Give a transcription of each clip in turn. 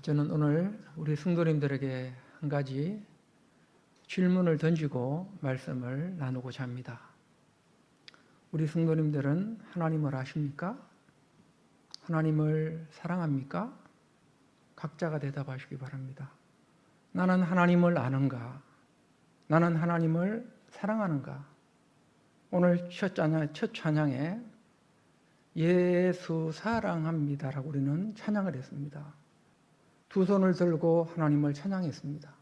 저는 오늘 우리 성도님들에게 한 가지 질문을 던지고 말씀을 나누고자 합니다. 우리 성도님들은 하나님을 아십니까? 하나님을 사랑합니까? 각자가 대답하시기 바랍니다. 나는 하나님을 아는가? 나는 하나님을 사랑하는가? 오늘 첫 찬양에 예수 사랑합니다라고 우리는 찬양을 했습니다. 두 손을 들고 하나님을 찬양했습니다.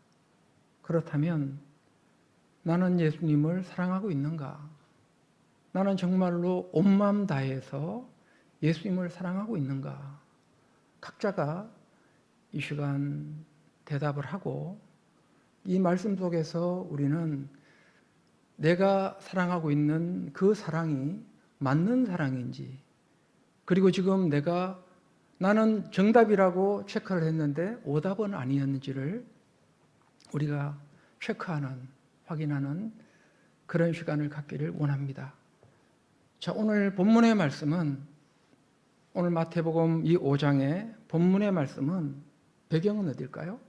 그렇다면 나는 예수님을 사랑하고 있는가? 나는 정말로 온 마음 다해서 예수님을 사랑하고 있는가? 각자가 이 시간 대답을 하고 이 말씀 속에서 우리는 내가 사랑하고 있는 그 사랑이 맞는 사랑인지, 그리고 지금 나는 정답이라고 체크를 했는데 오답은 아니었는지를 우리가 체크하는, 확인하는 그런 시간을 갖기를 원합니다. 자, 오늘 본문의 말씀은, 오늘 마태복음 이 5장의 본문의 말씀은 배경은 어딜까요?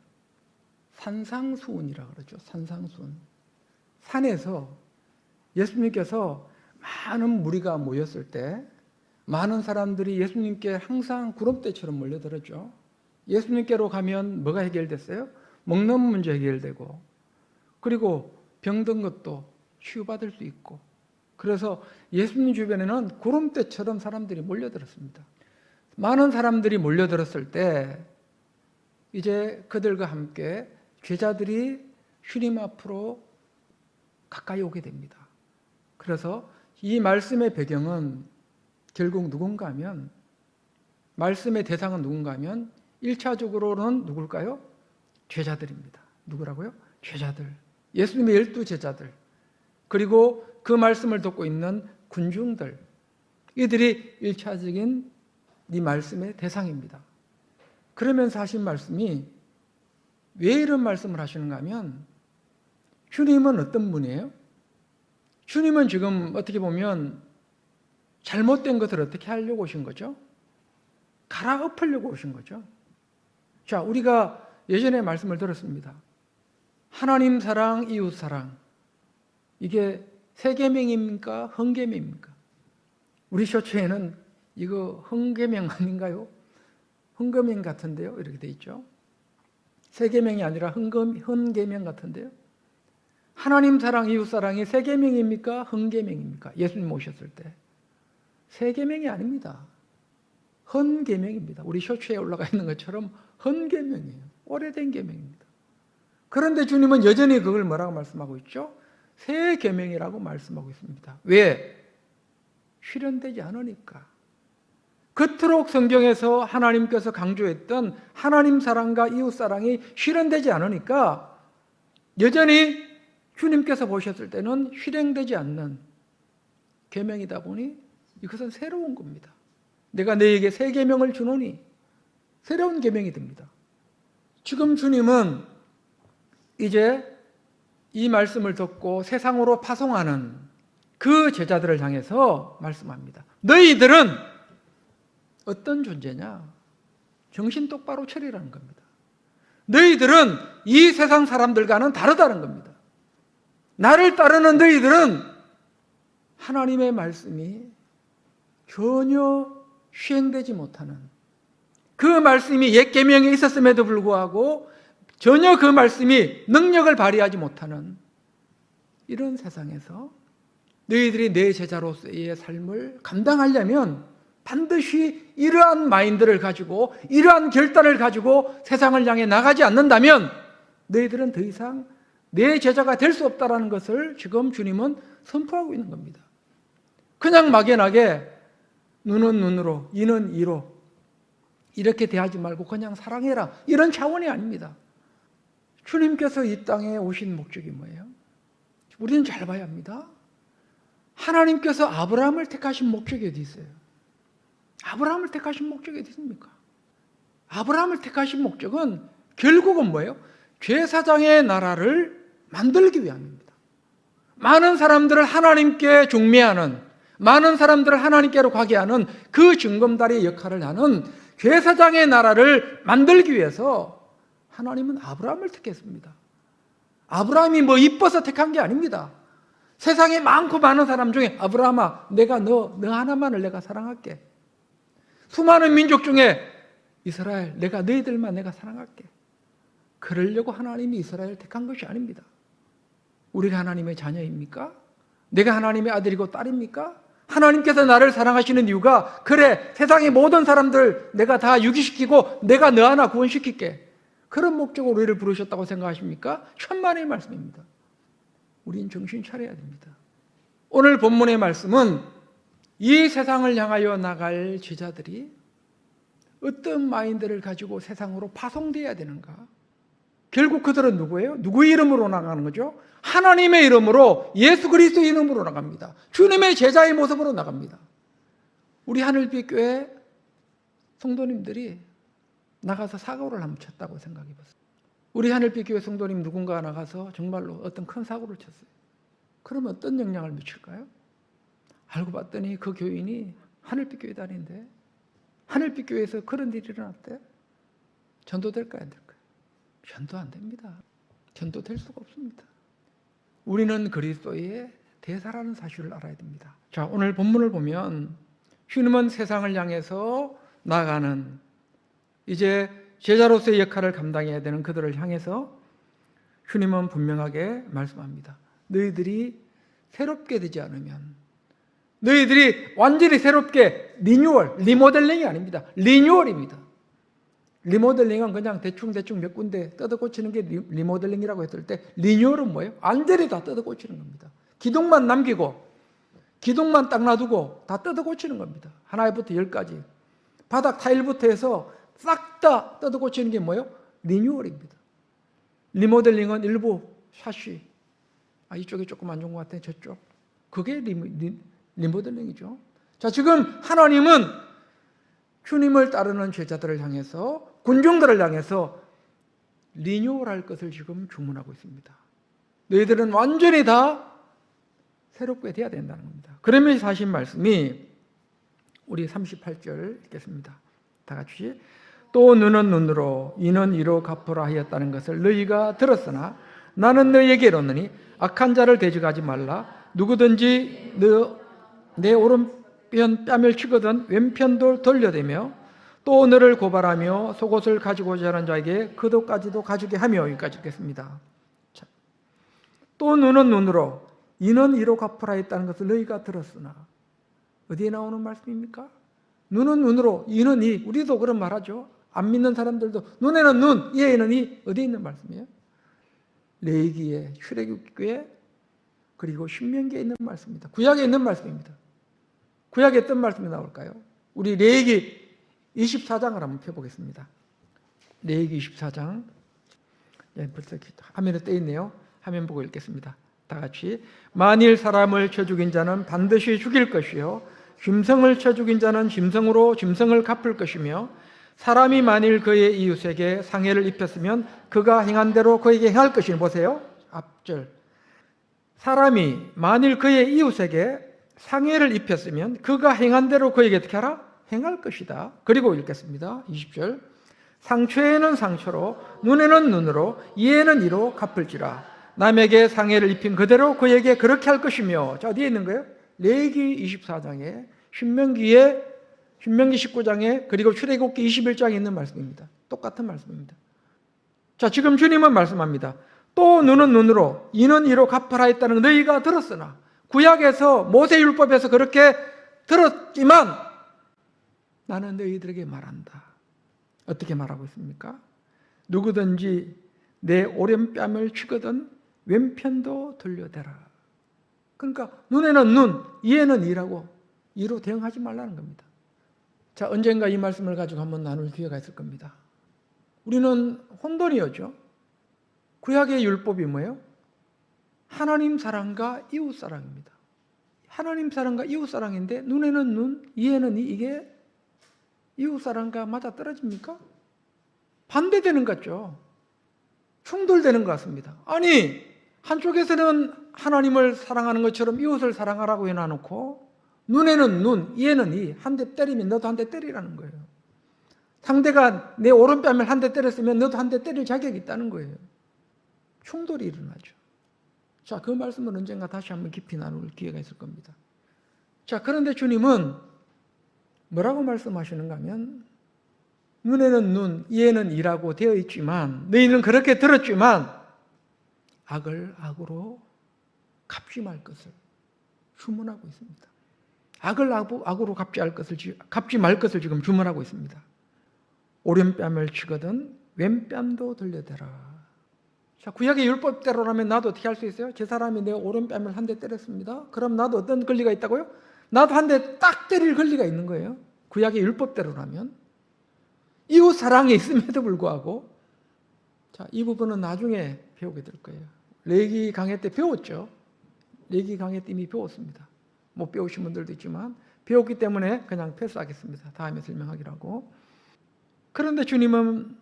산상수훈이라고 그러죠. 산상수훈. 산에서 예수님께서 많은 무리가 모였을 때 많은 사람들이 예수님께 항상 구름대처럼 몰려들었죠. 예수님께로 가면 뭐가 해결됐어요? 먹는 문제 해결되고, 그리고 병든 것도 치유받을 수 있고, 그래서 예수님 주변에는 구름대처럼 사람들이 몰려들었습니다. 많은 사람들이 몰려들었을 때 이제 그들과 함께 제자들이 주님 앞으로 가까이 오게 됩니다. 그래서 이 말씀의 배경은 결국 누군가 하면, 말씀의 대상은 누군가 하면 1차적으로는 누굴까요? 제자들입니다. 누구라고요? 제자들. 예수님의 12제자들. 그리고 그 말씀을 듣고 있는 군중들. 이들이 1차적인 이 말씀의 대상입니다. 그러면서 하신 말씀이 왜 이런 말씀을 하시는가 하면, 주님은 어떤 분이에요? 주님은 지금 어떻게 보면 잘못된 것을 어떻게 하려고 오신 거죠? 갈아엎으려고 오신 거죠. 자, 우리가 예전에 말씀을 들었습니다. 하나님 사랑, 이웃 사랑. 이게 세계명입니까? 헌계명입니까? 우리 쇼츠에는 이거 헌계명 아닌가요? 헌계명 같은데요? 이렇게 돼 있죠. 세계명이 아니라 헌계명 같은데요. 하나님 사랑, 이웃 사랑이 세계명입니까? 헌계명입니까? 예수님 오셨을 때. 세계명이 아닙니다. 헌계명입니다. 우리 쇼츠에 올라가 있는 것처럼 헌계명이에요. 오래된 계명입니다. 그런데 주님은 여전히 그걸 뭐라고 말씀하고 있죠? 새 계명이라고 말씀하고 있습니다. 왜? 실현되지 않으니까. 그토록 성경에서 하나님께서 강조했던 하나님 사랑과 이웃 사랑이 실현되지 않으니까 여전히 주님께서 보셨을 때는 실행되지 않는 계명이다 보니 이것은 새로운 겁니다. 내가 너에게 새 계명을 주노니 새로운 계명이 됩니다. 지금 주님은 이제 이 말씀을 듣고 세상으로 파송하는 그 제자들을 향해서 말씀합니다. 너희들은 어떤 존재냐? 정신 똑바로 차리라는 겁니다. 너희들은 이 세상 사람들과는 다르다는 겁니다. 나를 따르는 너희들은 하나님의 말씀이 전혀 시행되지 못하는, 그 말씀이 옛 계명에 있었음에도 불구하고 전혀 그 말씀이 능력을 발휘하지 못하는 이런 세상에서 너희들이 내 제자로서의 삶을 감당하려면 반드시 이러한 마인드를 가지고, 이러한 결단을 가지고 세상을 향해 나가지 않는다면 너희들은 더 이상 내 제자가 될 수 없다는 것을 지금 주님은 선포하고 있는 겁니다. 그냥 막연하게 눈은 눈으로, 이는 이로 이렇게 대하지 말고 그냥 사랑해라, 이런 차원이 아닙니다. 주님께서 이 땅에 오신 목적이 뭐예요? 우리는 잘 봐야 합니다. 하나님께서 아브라함을 택하신 목적이 어디 있어요? 아브라함을 택하신 목적이 어디 있습니까? 아브라함을 택하신 목적은 결국은 뭐예요? 제사장의 나라를 만들기 위함입니다. 많은 사람들을 하나님께 중매하는, 많은 사람들을 하나님께로 가게 하는 그 징검다리의 역할을 하는 제사장의 나라를 만들기 위해서 하나님은 아브라함을 택했습니다. 아브라함이 뭐 이뻐서 택한 게 아닙니다. 세상에 많고 많은 사람 중에 아브라함아, 내가 너 하나만을 내가 사랑할게. 수많은 민족 중에 이스라엘, 내가 너희들만 내가 사랑할게. 그러려고 하나님이 이스라엘을 택한 것이 아닙니다. 우리가 하나님의 자녀입니까? 내가 하나님의 아들이고 딸입니까? 하나님께서 나를 사랑하시는 이유가, 그래, 세상의 모든 사람들 내가 다 유기시키고 내가 너 하나 구원시킬게. 그런 목적으로 우리를 부르셨다고 생각하십니까? 천만의 말씀입니다. 우린 정신 차려야 됩니다. 오늘 본문의 말씀은 이 세상을 향하여 나갈 제자들이 어떤 마인드를 가지고 세상으로 파송되어야 되는가? 결국 그들은 누구예요? 누구의 이름으로 나가는 거죠? 하나님의 이름으로, 예수 그리스도의 이름으로 나갑니다. 주님의 제자의 모습으로 나갑니다. 우리 하늘빛 교회 성도님들이 나가서 사고를 한번 쳤다고 생각해 봤어요. 우리 하늘빛 교회 성도님 누군가 나가서 정말로 어떤 큰 사고를 쳤어요. 그러면 어떤 영향을 미칠까요? 알고 봤더니 그 교인이 하늘빛 교회 다니는데 하늘빛 교회에서 그런 일이 일어났대. 전도될까요? 안 될까요? 전도 안 됩니다. 전도될 수가 없습니다. 우리는 그리스도의 대사라는 사실을 알아야 됩니다. 자, 오늘 본문을 보면 주님은 세상을 향해서 나가는, 이제 제자로서의 역할을 감당해야 되는 그들을 향해서 주님은 분명하게 말씀합니다. 너희들이 새롭게 되지 않으면, 너희들이 완전히 새롭게 리모델링이 아닙니다. 리뉴얼입니다. 리모델링은 그냥 대충 몇 군데 뜯어 고치는 게 리모델링이라고 했을 때, 리뉴얼은 뭐예요? 완전히 다 뜯어 고치는 겁니다. 기둥만 남기고 기둥만 딱 놔두고 다 뜯어 고치는 겁니다. 하나부터 10까지 바닥 타일부터 해서 싹 다 뜯어 고치는 게 뭐예요? 리뉴얼입니다. 리모델링은 일부 샤시, 이쪽이 조금 안 좋은 것 같아, 저쪽, 그게 리모델링이죠. 자, 지금 하나님은 주님을 따르는 제자들을 향해서, 군중들을 향해서 리뉴얼할 것을 지금 주문하고 있습니다. 너희들은 완전히 다 새롭게 돼야 된다는 겁니다. 그러면서 하신 말씀이 우리 38절 읽겠습니다. 다 같이. 또 눈은 눈으로 이는 이로 갚으라 하였다는 것을 너희가 들었으나 나는 너희에게 이르노니 악한 자를 대적하지 말라. 누구든지 내 오른편 뺨을 치거든 왼편도 돌려대며 또 너를 고발하며 속옷을 가지고자 하는 자에게 그도까지도 가지게 하며, 여기까지 읽겠습니다. 자, 또 눈은 눈으로 이는 이로 갚으라 했다는 것을 너희가 들었으나, 어디에 나오는 말씀입니까? 눈은 눈으로, 이는 이. 우리도 그런 말 하죠. 안 믿는 사람들도 눈에는 눈, 이에는 이. 어디에 있는 말씀이에요? 레위기에, 출애굽기에, 그리고 신명기에 있는 말씀입니다. 구약에 있는 말씀입니다. 구약에 어떤 말씀이 나올까요? 우리 레위기 24장을 한번 펴보겠습니다. 레위기 24장. 벌써 화면에 떼 있네요. 화면 보고 읽겠습니다. 다 같이. 만일 사람을 쳐 죽인 자는 반드시 죽일 것이요 짐승을 쳐 죽인 자는 짐승으로 짐승을 갚을 것이며, 사람이 만일 그의 이웃에게 상해를 입혔으면 그가 행한 대로 그에게 행할 것이니. 보세요. 앞절. 사람이 만일 그의 이웃에게 상해를 입혔으면 그가 행한 대로 그에게 어떻게 하라? 행할 것이다. 그리고 읽겠습니다. 20절. 상처에는 상처로, 눈에는 눈으로, 이에는 이로 갚을지라. 남에게 상해를 입힌 그대로 그에게 그렇게 할 것이며. 자, 어디에 있는 거예요? 레위기 24장에, 신명기 19장에, 그리고 출애굽기 21장에 있는 말씀입니다. 똑같은 말씀입니다. 자, 지금 주님은 말씀합니다. 또 눈은 눈으로, 이는 이로 갚아라 했다는 너희가 들었으나, 구약에서 모세율법에서 그렇게 들었지만 나는 너희들에게 말한다. 어떻게 말하고 있습니까? 누구든지 내 오른뺨을 치거든 왼편도 돌려대라. 그러니까 눈에는 눈, 이에는 이라고, 이로 대응하지 말라는 겁니다. 자, 언젠가 이 말씀을 가지고 한번 나눌 기회가 있을 겁니다. 우리는 혼돈이었죠. 구약의 율법이 뭐예요? 하나님 사랑과 이웃 사랑입니다. 하나님 사랑과 이웃 사랑인데 눈에는 눈, 이에는 이, 이게 이웃 사랑과 맞아 떨어집니까? 반대되는 것 같죠. 충돌되는 것 같습니다. 아니, 한쪽에서는 하나님을 사랑하는 것처럼 이웃을 사랑하라고 해놔놓고 눈에는 눈, 이에는 이, 한 대 때리면 너도 한 대 때리라는 거예요. 상대가 내 오른뺨을 한 대 때렸으면 너도 한 대 때릴 자격이 있다는 거예요. 충돌이 일어나죠. 자, 그 말씀은 언젠가 다시 한번 깊이 나눌 기회가 있을 겁니다. 자, 그런데 주님은 뭐라고 말씀하시는가 하면 눈에는 눈, 이에는 이라고 되어 있지만 너희는 그렇게 들었지만 악을 악으로 갚지 말 것을 주문하고 있습니다. 악을 악으로 갚지 말 것을 지금 주문하고 있습니다. 오른뺨을 치거든 왼뺨도 돌려대라. 자, 구약의 율법대로라면 나도 어떻게 할 수 있어요? 제 사람이 내 오른뺨을 한 대 때렸습니다. 그럼 나도 어떤 권리가 있다고요? 나도 한 대 딱 때릴 권리가 있는 거예요. 구약의 율법대로라면. 이웃 사랑이 있음에도 불구하고, 자, 이 부분은 나중에 배우게 될 거예요. 레위기 강해 때 배웠죠. 레위기 강해 때 이미 배웠습니다. 못 배우신 분들도 있지만 배웠기 때문에 그냥 패스하겠습니다. 다음에 설명하기로 하고. 그런데 주님은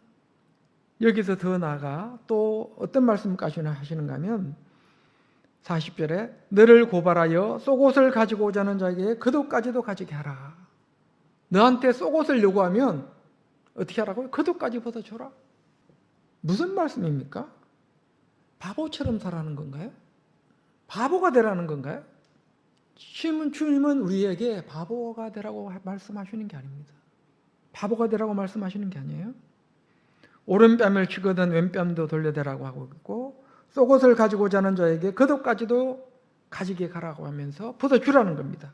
여기서 더 나아가 또 어떤 말씀까지 하시는가 하면 40절에 너를 고발하여 속옷을 가지고 오자는 자에게 겉옷까지도 가지게 하라. 너한테 속옷을 요구하면 어떻게 하라고요? 겉옷까지 벗어줘라. 무슨 말씀입니까? 바보처럼 살라는 건가요? 바보가 되라는 건가요? 주님은 우리에게 바보가 되라고 말씀하시는 게 아닙니다. 바보가 되라고 말씀하시는 게 아니에요. 오른뺨을 치거든 왼뺨도 돌려대라고 하고 있고 속옷을 가지고 자는 자에게 겉옷까지도 가지게 가라고 하면서 벗어주라는 겁니다.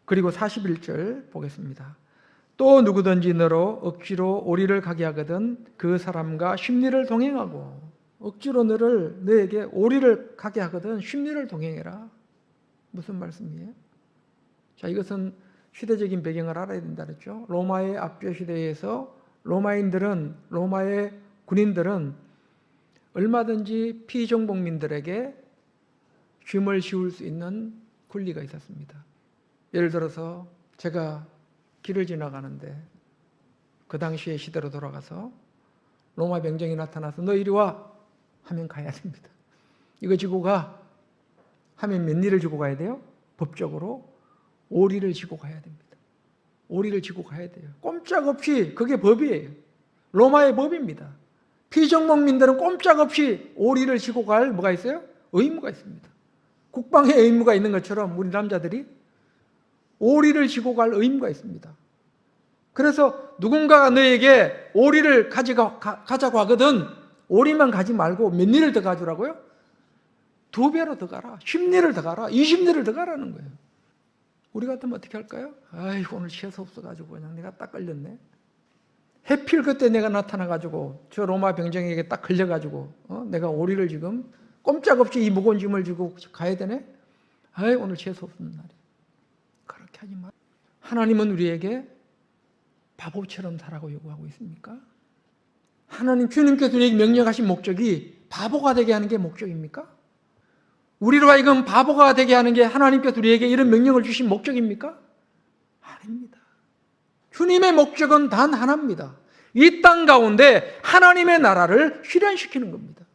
그리고 41절 보겠습니다. 또 누구든지 너로 억지로 오리를 가게 하거든 그 사람과 심리를 동행하고 억지로 너에게 오리를 가게 하거든 심리를 동행해라. 무슨 말씀이에요? 자, 이것은 시대적인 배경을 알아야 된다 그랬죠. 로마의 압제 시대에서 로마의 군인들은 얼마든지 피정복민들에게 짐을 씌울 수 있는 권리가 있었습니다. 예를 들어서 제가 길을 지나가는데 그 당시의 시대로 돌아가서 로마 병정이 나타나서 너 이리 와 하면 가야 됩니다. 이거 지고 가 하면 몇 리를 지고 가야 돼요? 법적으로 오리를 지고 가야 됩니다. 오리를 지고 가야 돼요. 꼼짝없이 그게 법이에요. 로마의 법입니다. 피정복민들은 꼼짝없이 오리를 지고 갈 뭐가 있어요? 의무가 있습니다. 국방의 의무가 있는 것처럼 우리 남자들이 오리를 지고 갈 의무가 있습니다. 그래서 누군가가 너에게 오리를 가자고 하거든 오리만 가지 말고 몇 리를 더 가주라고요? 2배로 더 가라. 10리를 더 가라. 20리를 더 가라는 거예요. 우리 같으면 어떻게 할까요? 아이고 오늘 취해서 없어가지고 그냥 내가 딱 걸렸네. 해필 그때 내가 나타나가지고 저 로마 병정에게 딱 걸려가지고 내가 오리를 지금 꼼짝없이 이 무거운 짐을 지고 가야 되네. 아이 오늘 취해서 없는 날이야. 그렇게 하지 마. 하나님은 우리에게 바보처럼 살라고 요구하고 있습니까? 하나님 주님께서 우리에게 명령하신 목적이 바보가 되게 하는 게 목적입니까? 우리로 하여금 바보가 되게 하는 게 하나님께서 우리에게 이런 명령을 주신 목적입니까? 아닙니다. 주님의 목적은 단 하나입니다. 이 땅 가운데 하나님의 나라를 실현시키는 겁니다.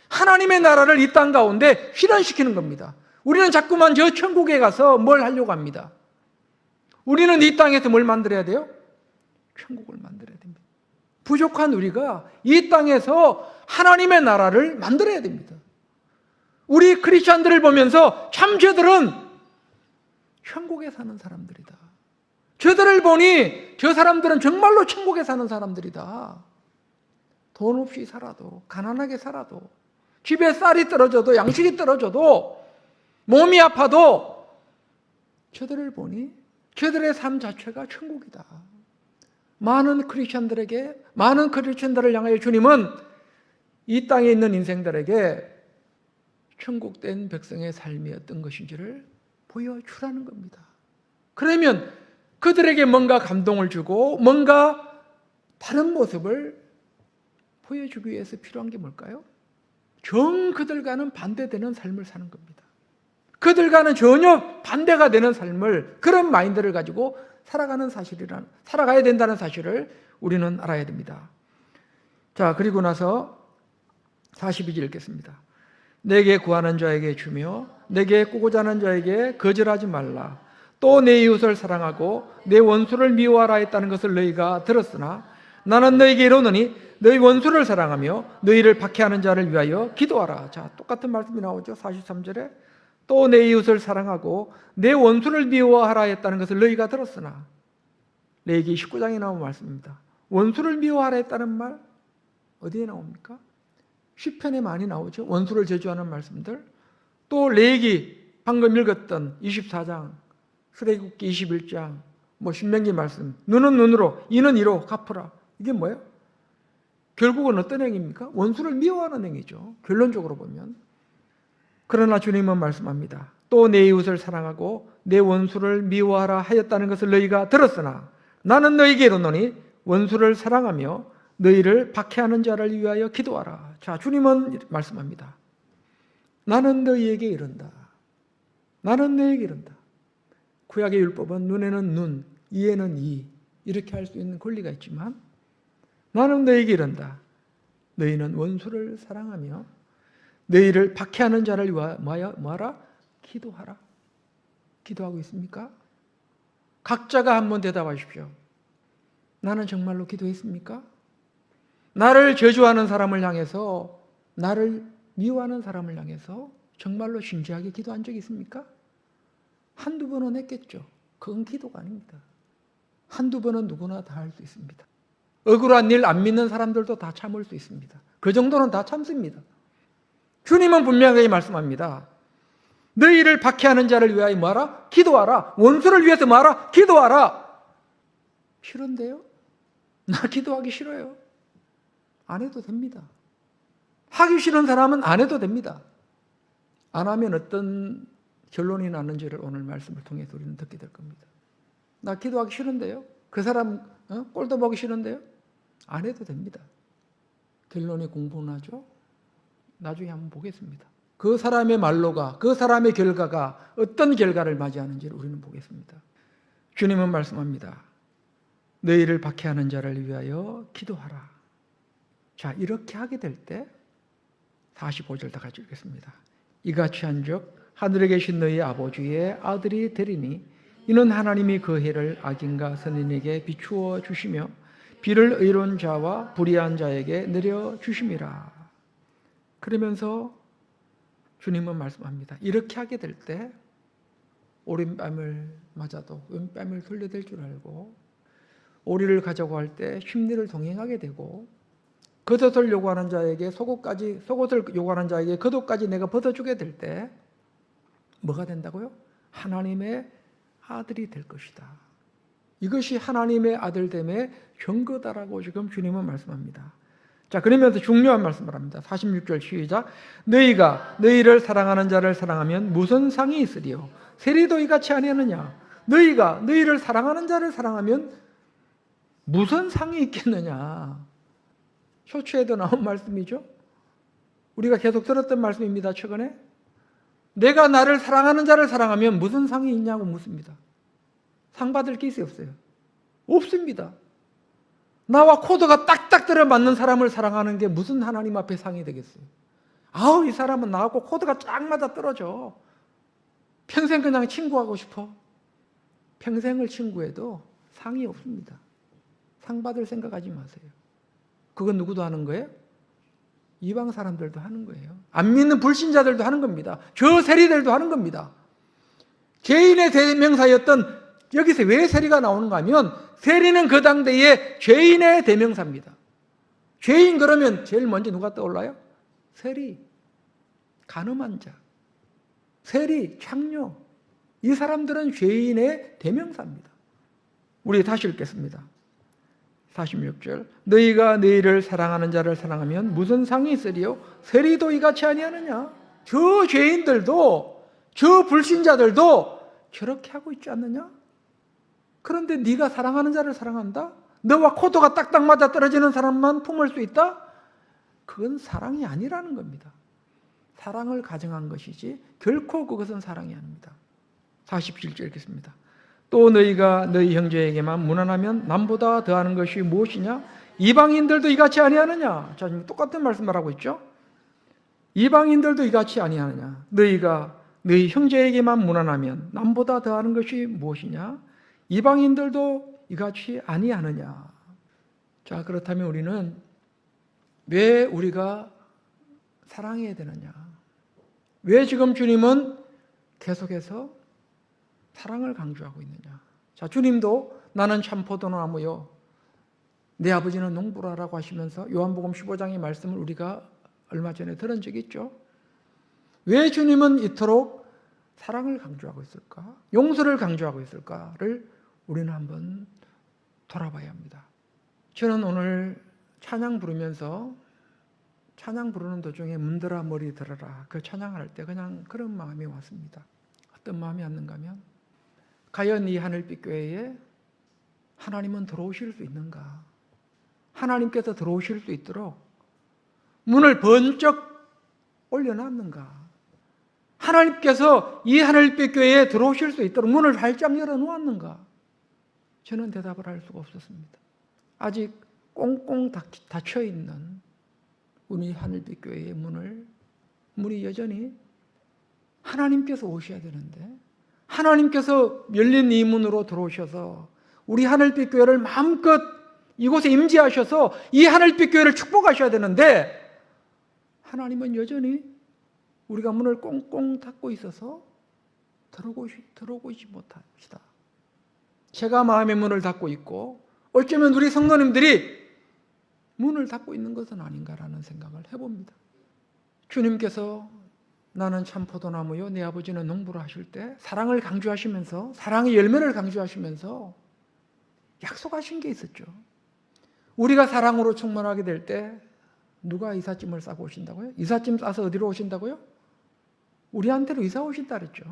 하나님의 나라를 이 땅 가운데 실현시키는 겁니다. 우리는 자꾸만 저 천국에 가서 뭘 하려고 합니다. 우리는 이 땅에서 뭘 만들어야 돼요? 천국을 만들어야 됩니다. 부족한 우리가 이 땅에서 하나님의 나라를 만들어야 됩니다. 우리 크리스찬들을 보면서 참 저들은 천국에 사는 사람들이다. 저들을 보니 저 사람들은 정말로 천국에 사는 사람들이다. 돈 없이 살아도 가난하게 살아도 집에 쌀이 떨어져도 양식이 떨어져도 몸이 아파도 저들을 보니 저들의 삶 자체가 천국이다. 많은 크리스찬들을 향하여 주님은 이 땅에 있는 인생들에게 천국된 백성의 삶이 어떤 것인지를 보여주라는 겁니다. 그러면 그들에게 뭔가 감동을 주고 뭔가 다른 모습을 보여주기 위해서 필요한 게 뭘까요? 정 그들과는 반대되는 삶을 사는 겁니다. 그들과는 전혀 반대가 되는 삶을, 그런 마인드를 가지고 살아가야 된다는 사실을 우리는 알아야 됩니다. 자, 그리고 나서 42절 읽겠습니다. 내게 구하는 자에게 주며 내게 꾸고자 하는 자에게 거절하지 말라. 또 내 이웃을 사랑하고 내 원수를 미워하라 했다는 것을 너희가 들었으나 나는 너희에게 이르노니 너희 원수를 사랑하며 너희를 박해하는 자를 위하여 기도하라. 자, 똑같은 말씀이 나오죠. 43절에 또 내 이웃을 사랑하고 내 원수를 미워하라 했다는 것을 너희가 들었으나, 레위기 19장에 나온 말씀입니다. 원수를 미워하라 했다는 말 어디에 나옵니까? 시편에 많이 나오죠. 원수를 저주하는 말씀들. 또 레위기 방금 읽었던 24장, 출애굽기 21장, 신명기 말씀, 눈은 눈으로 이는 이로 갚으라. 이게 뭐예요? 결국은 어떤 행위입니까? 원수를 미워하는 행위죠. 결론적으로 보면. 그러나 주님은 말씀합니다. 또 내 이웃을 사랑하고 내 원수를 미워하라 하였다는 것을 너희가 들었으나 나는 너희에게 이르노니 원수를 사랑하며 너희를 박해하는 자를 위하여 기도하라. 자, 주님은 말씀합니다. 나는 너희에게 이른다. 나는 너희에게 이른다. 구약의 율법은 눈에는 눈, 이에는 이, 이렇게 할 수 있는 권리가 있지만 나는 너희에게 이른다. 너희는 원수를 사랑하며 너희를 박해하는 자를 위하여 뭐하라? 기도하라. 기도하고 있습니까? 각자가 한번 대답하십시오. 나는 정말로 기도했습니까? 나를 저주하는 사람을 향해서, 나를 미워하는 사람을 향해서 정말로 진지하게 기도한 적이 있습니까? 한두 번은 했겠죠. 그건 기도가 아닙니다. 한두 번은 누구나 다 할 수 있습니다. 억울한 일 안 믿는 사람들도 다 참을 수 있습니다. 그 정도는 다 참습니다. 주님은 분명하게 말씀합니다. 너희를 박해하는 자를 위하여 뭐하라? 기도하라. 원수를 위해서 뭐하라? 기도하라. 싫은데요? 나 기도하기 싫어요. 안 해도 됩니다. 하기 싫은 사람은 안 해도 됩니다. 안 하면 어떤 결론이 나는지를 오늘 말씀을 통해서 우리는 듣게 될 겁니다. 나 기도하기 싫은데요? 그 사람 꼴도 보기 싫은데요? 안 해도 됩니다. 결론이 공분하죠? 나중에 한번 보겠습니다. 그 사람의 말로가, 그 사람의 결과가 어떤 결과를 맞이하는지를 우리는 보겠습니다. 주님은 말씀합니다. 너희를 박해하는 자를 위하여 기도하라. 자, 이렇게 하게 될 때 45절 다 같이 읽겠습니다. 이같이 한즉 하늘에 계신 너희 아버지의 아들이 되리니 이는 하나님이 그 해를 악인과 선인에게 비추어 주시며 비를 의로운 자와 불의한 자에게 내려 주심이라. 그러면서 주님은 말씀합니다. 이렇게 하게 될 때 오른뺨을 맞아도 왼뺨을 돌려댈 줄 알고, 오리를 가자고 할 때 심리를 동행하게 되고, 겉옷을 요구하는 자에게 속옷을 요구하는 자에게 겉옷까지 내가 벗어주게 될 때 뭐가 된다고요? 하나님의 아들이 될 것이다. 이것이 하나님의 아들됨의 증거다라고 지금 주님은 말씀합니다. 자, 그러면서 중요한 말씀을 합니다. 46절 시작. 너희가 너희를 사랑하는 자를 사랑하면 무슨 상이 있으리요? 세리도 이같이 아니하느냐? 너희가 너희를 사랑하는 자를 사랑하면 무슨 상이 있겠느냐? 쇼츠에도 나온 말씀이죠. 우리가 계속 들었던 말씀입니다. 최근에 내가 나를 사랑하는 자를 사랑하면 무슨 상이 있냐고 묻습니다. 상 받을 게 있어요, 없어요? 없습니다. 나와 코드가 딱딱 들어맞는 사람을 사랑하는 게 무슨 하나님 앞에 상이 되겠어요? 아우, 이 사람은 나하고 코드가 쫙 맞아 떨어져. 평생 그냥 친구하고 싶어. 평생을 친구해도 상이 없습니다. 상 받을 생각하지 마세요. 그건 누구도 하는 거예요? 이방 사람들도 하는 거예요. 안 믿는 불신자들도 하는 겁니다. 저 세리들도 하는 겁니다. 죄인의 대명사였던, 여기서 왜 세리가 나오는가 하면 세리는 그 당대의 죄인의 대명사입니다. 죄인 그러면 제일 먼저 누가 떠올라요? 세리, 간음한 자, 세리, 창녀. 이 사람들은 죄인의 대명사입니다. 우리 다시 읽겠습니다. 46절. 너희가 너희를 사랑하는 자를 사랑하면 무슨 상이 있으리요? 세리도 이같이 아니하느냐? 저 죄인들도, 저 불신자들도 저렇게 하고 있지 않느냐? 그런데 네가 사랑하는 자를 사랑한다? 너와 코드가 딱딱 맞아 떨어지는 사람만 품을 수 있다? 그건 사랑이 아니라는 겁니다. 사랑을 가정한 것이지 결코 그것은 사랑이 아닙니다. 47절 읽겠습니다. 또 너희가 너희 형제에게만 무난하면 남보다 더하는 것이 무엇이냐? 이방인들도 이같이 아니하느냐? 자, 지금 똑같은 말씀을 하고 있죠. 이방인들도 이같이 아니하느냐? 너희가 너희 형제에게만 무난하면 남보다 더하는 것이 무엇이냐? 이방인들도 이같이 아니하느냐? 자, 그렇다면 우리는 왜 우리가 사랑해야 되느냐? 왜 지금 주님은 계속해서 사랑을 강조하고 있느냐? 자, 주님도 나는 참 포도나무요 내 아버지는 농부라라고 하시면서 요한복음 15장의 말씀을 우리가 얼마 전에 들은 적이 있죠. 왜 주님은 이토록 사랑을 강조하고 있을까? 용서를 강조하고 있을까를 우리는 한번 돌아봐야 합니다. 저는 오늘 찬양 부르면서 찬양 부르는 도중에 문들아 머리 들어라 그 찬양할 때 그냥 그런 마음이 왔습니다. 어떤 마음이 왔는가 하면 과연 이 하늘빛 교회에 하나님은 들어오실 수 있는가? 하나님께서 들어오실 수 있도록 문을 번쩍 올려놨는가? 하나님께서 이 하늘빛 교회에 들어오실 수 있도록 문을 활짝 열어놓았는가? 저는 대답을 할 수가 없었습니다. 아직 꽁꽁 닫혀있는 우리 하늘빛 교회의 문이 여전히 하나님께서 오셔야 되는데 하나님께서 열린 이 문으로 들어오셔서 우리 하늘빛 교회를 마음껏 이곳에 임재하셔서 이 하늘빛 교회를 축복하셔야 되는데 하나님은 여전히 우리가 문을 꽁꽁 닫고 있어서 들어오지 못합시다. 제가 마음의 문을 닫고 있고 어쩌면 우리 성도님들이 문을 닫고 있는 것은 아닌가라는 생각을 해봅니다. 주님께서 나는 참 포도나무요 내 아버지는 농부라 하실 때 사랑을 강조하시면서 사랑의 열매를 강조하시면서 약속하신 게 있었죠. 우리가 사랑으로 충만하게 될 때 누가 이삿짐을 싸고 오신다고요? 이삿짐 싸서 어디로 오신다고요? 우리한테로 이사 오신다 그랬죠.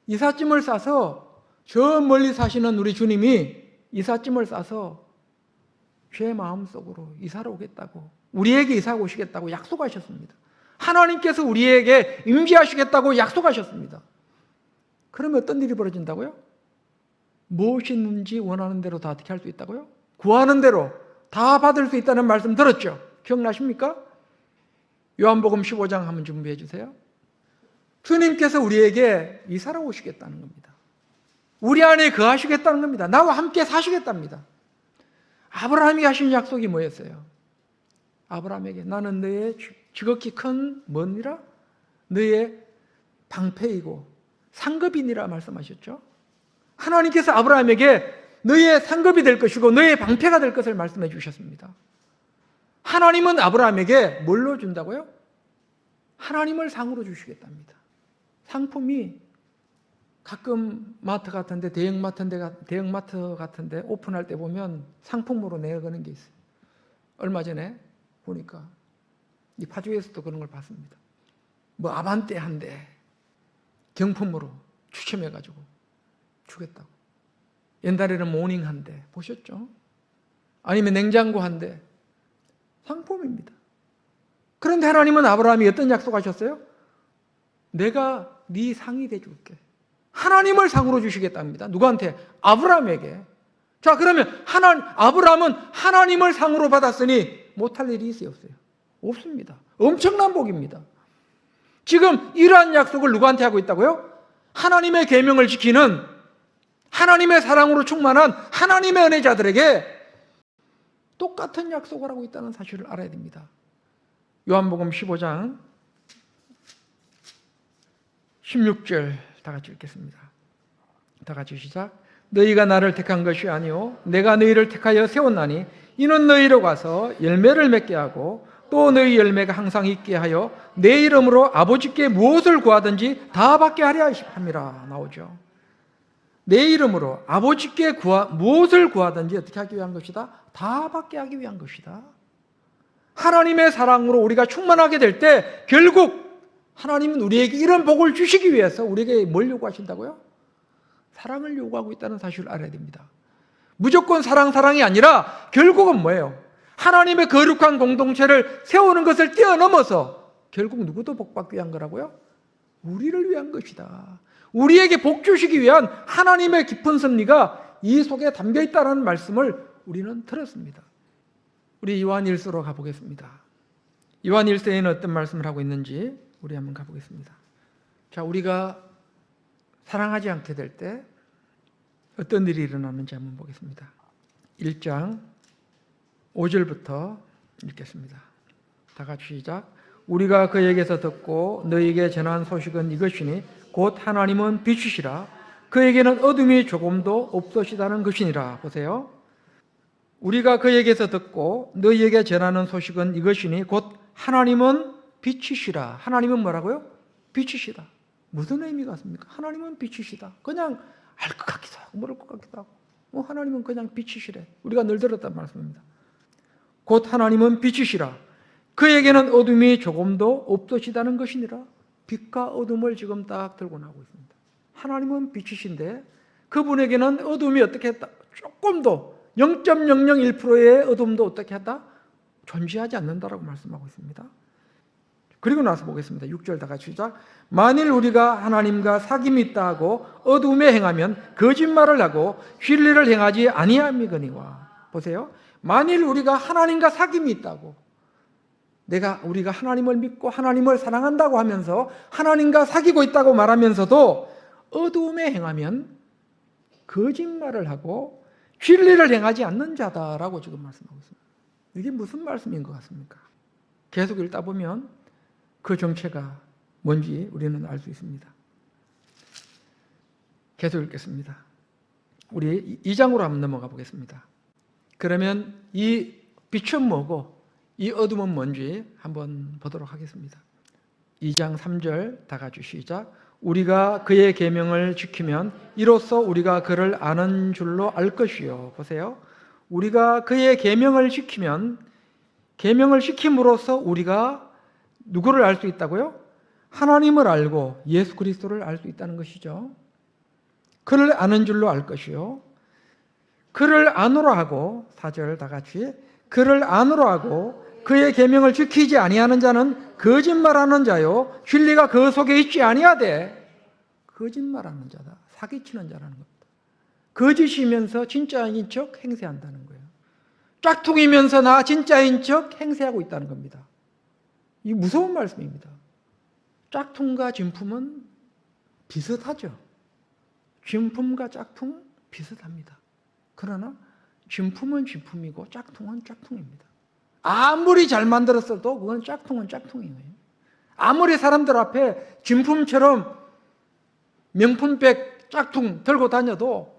이삿짐을 싸서 저 멀리 사시는 우리 주님이 이삿짐을 싸서 죄 마음속으로 이사를 오겠다고 우리에게 이사 오시겠다고 약속하셨습니다. 하나님께서 우리에게 임재하시겠다고 약속하셨습니다. 그러면 어떤 일이 벌어진다고요? 무엇이든지 원하는 대로 다 어떻게 할 수 있다고요? 구하는 대로 다 받을 수 있다는 말씀 들었죠? 기억나십니까? 요한복음 15장 한번 준비해 주세요. 주님께서 우리에게 이사를 오시겠다는 겁니다. 우리 안에 거하시겠다는 겁니다. 나와 함께 사시겠답니다. 아브라함이 하신 약속이 뭐였어요? 아브라함에게 나는 너의 지극히 큰 뭐니라? 너의 방패이고 상급이니라 말씀하셨죠. 하나님께서 아브라함에게 너의 상급이 될 것이고 너의 방패가 될 것을 말씀해 주셨습니다. 하나님은 아브라함에게 뭘로 준다고요? 하나님을 상으로 주시겠답니다. 상품이 가끔 마트 같은데 대형마트 같은데 오픈할 때 보면 상품으로 내거는 게 있어요. 얼마 전에 보니까 이 파주에서도 그런 걸 봤습니다. 뭐 아반떼 한 대 경품으로 추첨해가지고 주겠다고. 옛날에는 모닝 한 대 보셨죠? 아니면 냉장고 한 대 상품입니다. 그런데 하나님은 아브라함이 어떤 약속하셨어요? 내가 네 상이 돼줄게. 하나님을 상으로 주시겠답니다. 누구한테? 아브라함에게. 자, 그러면 아브라함은 하나님을 상으로 받았으니 못할 일이 있어요, 없어요? 없습니다. 엄청난 복입니다. 지금 이러한 약속을 누구한테 하고 있다고요? 하나님의 계명을 지키는 하나님의 사랑으로 충만한 하나님의 은혜자들에게 똑같은 약속을 하고 있다는 사실을 알아야 됩니다. 요한복음 15장 16절 다 같이 읽겠습니다. 다 같이 시작. 너희가 나를 택한 것이 아니요 내가 너희를 택하여 세웠나니 이는 너희로 가서 열매를 맺게 하고 또 너희 열매가 항상 있게 하여 내 이름으로 아버지께 무엇을 구하든지 다 받게 하려 함이라 나오죠. 내 이름으로 아버지께 무엇을 구하든지 어떻게 하기 위한 것이다? 다 받게 하기 위한 것이다. 하나님의 사랑으로 우리가 충만하게 될 때 결국 하나님은 우리에게 이런 복을 주시기 위해서 우리에게 뭘 요구하신다고요? 사랑을 요구하고 있다는 사실을 알아야 됩니다. 무조건 사랑이 아니라 결국은 뭐예요? 하나님의 거룩한 공동체를 세우는 것을 뛰어넘어서 결국 누구도 복받기 위한 거라고요? 우리를 위한 것이다. 우리에게 복 주시기 위한 하나님의 깊은 섭리가 이 속에 담겨 있다는 말씀을 우리는 들었습니다. 우리 요한 1서로 가보겠습니다. 요한 1서에는 어떤 말씀을 하고 있는지 우리 한번 가보겠습니다. 자, 우리가 사랑하지 않게 될 때 어떤 일이 일어나는지 한번 보겠습니다. 1장 5절부터 읽겠습니다. 다 같이 시작. 우리가 그에게서 듣고 너희에게 전한 소식은 이것이니 곧 하나님은 빛이시라 그에게는 어둠이 조금도 없으시다는 것이니라. 보세요. 우리가 그에게서 듣고 너희에게 전하는 소식은 이것이니 곧 하나님은 빛이시라. 하나님은 뭐라고요? 빛이시다. 무슨 의미가 있습니까? 하나님은 빛이시다. 그냥 알 것 같기도 하고 모를 것 같기도 하고 하나님은 그냥 빛이시래. 우리가 늘 들었단 말씀입니다. 곧 하나님은 빛이시라. 그에게는 어둠이 조금도 없으시다는 것이니라. 빛과 어둠을 지금 딱 들고 나오고 있습니다. 하나님은 빛이신데 그분에게는 어둠이 어떻게 했다? 조금도 0.001%의 어둠도 어떻게 했다? 존재하지 않는다라고 말씀하고 있습니다. 그리고 나서 보겠습니다. 6절 다 같이 시작. 만일 우리가 하나님과 사귐이 있다 하고 어둠에 행하면 거짓말을 하고 진리를 행하지 아니함이거니와. 보세요. 만일 우리가 하나님과 사귐이 있다고 우리가 하나님을 믿고 하나님을 사랑한다고 하면서 하나님과 사귀고 있다고 말하면서도 어둠에 행하면 거짓말을 하고 진리를 행하지 않는 자다라고 지금 말씀하고 있습니다. 이게 무슨 말씀인 것 같습니까? 계속 읽다 보면 그 정체가 뭔지 우리는 알 수 있습니다. 계속 읽겠습니다. 우리 2장으로 한번 넘어가 보겠습니다. 그러면 이 빛은 뭐고 이 어둠은 뭔지 한번 보도록 하겠습니다. 2장 3절 다 같이 시작. 우리가 그의 계명을 지키면 이로써 우리가 그를 아는 줄로 알 것이요. 보세요. 우리가 그의 계명을 지키면 계명을 지킴으로써 우리가 누구를 알 수 있다고요? 하나님을 알고 예수 그리스도를 알 수 있다는 것이죠. 그를 아는 줄로 알 것이요. 그를 아노라 하고 4절 다 같이 그를 아노라 하고 그의 계명을 지키지 아니하는 자는 거짓말하는 자요 진리가 그 속에 있지 아니하되. 거짓말하는 자다. 사기치는 자라는 겁니다. 거짓이면서 진짜인 척 행세한다는 거예요. 짝퉁이면서 나 진짜인 척 행세하고 있다는 겁니다. 이 무서운 말씀입니다. 짝퉁과 진품은 비슷하죠. 진품과 짝퉁 비슷합니다. 그러나 진품은 진품이고 짝퉁은 짝퉁입니다. 아무리 잘 만들었어도 그건 짝퉁은 짝퉁이에요. 아무리 사람들 앞에 진품처럼 명품백 짝퉁 들고 다녀도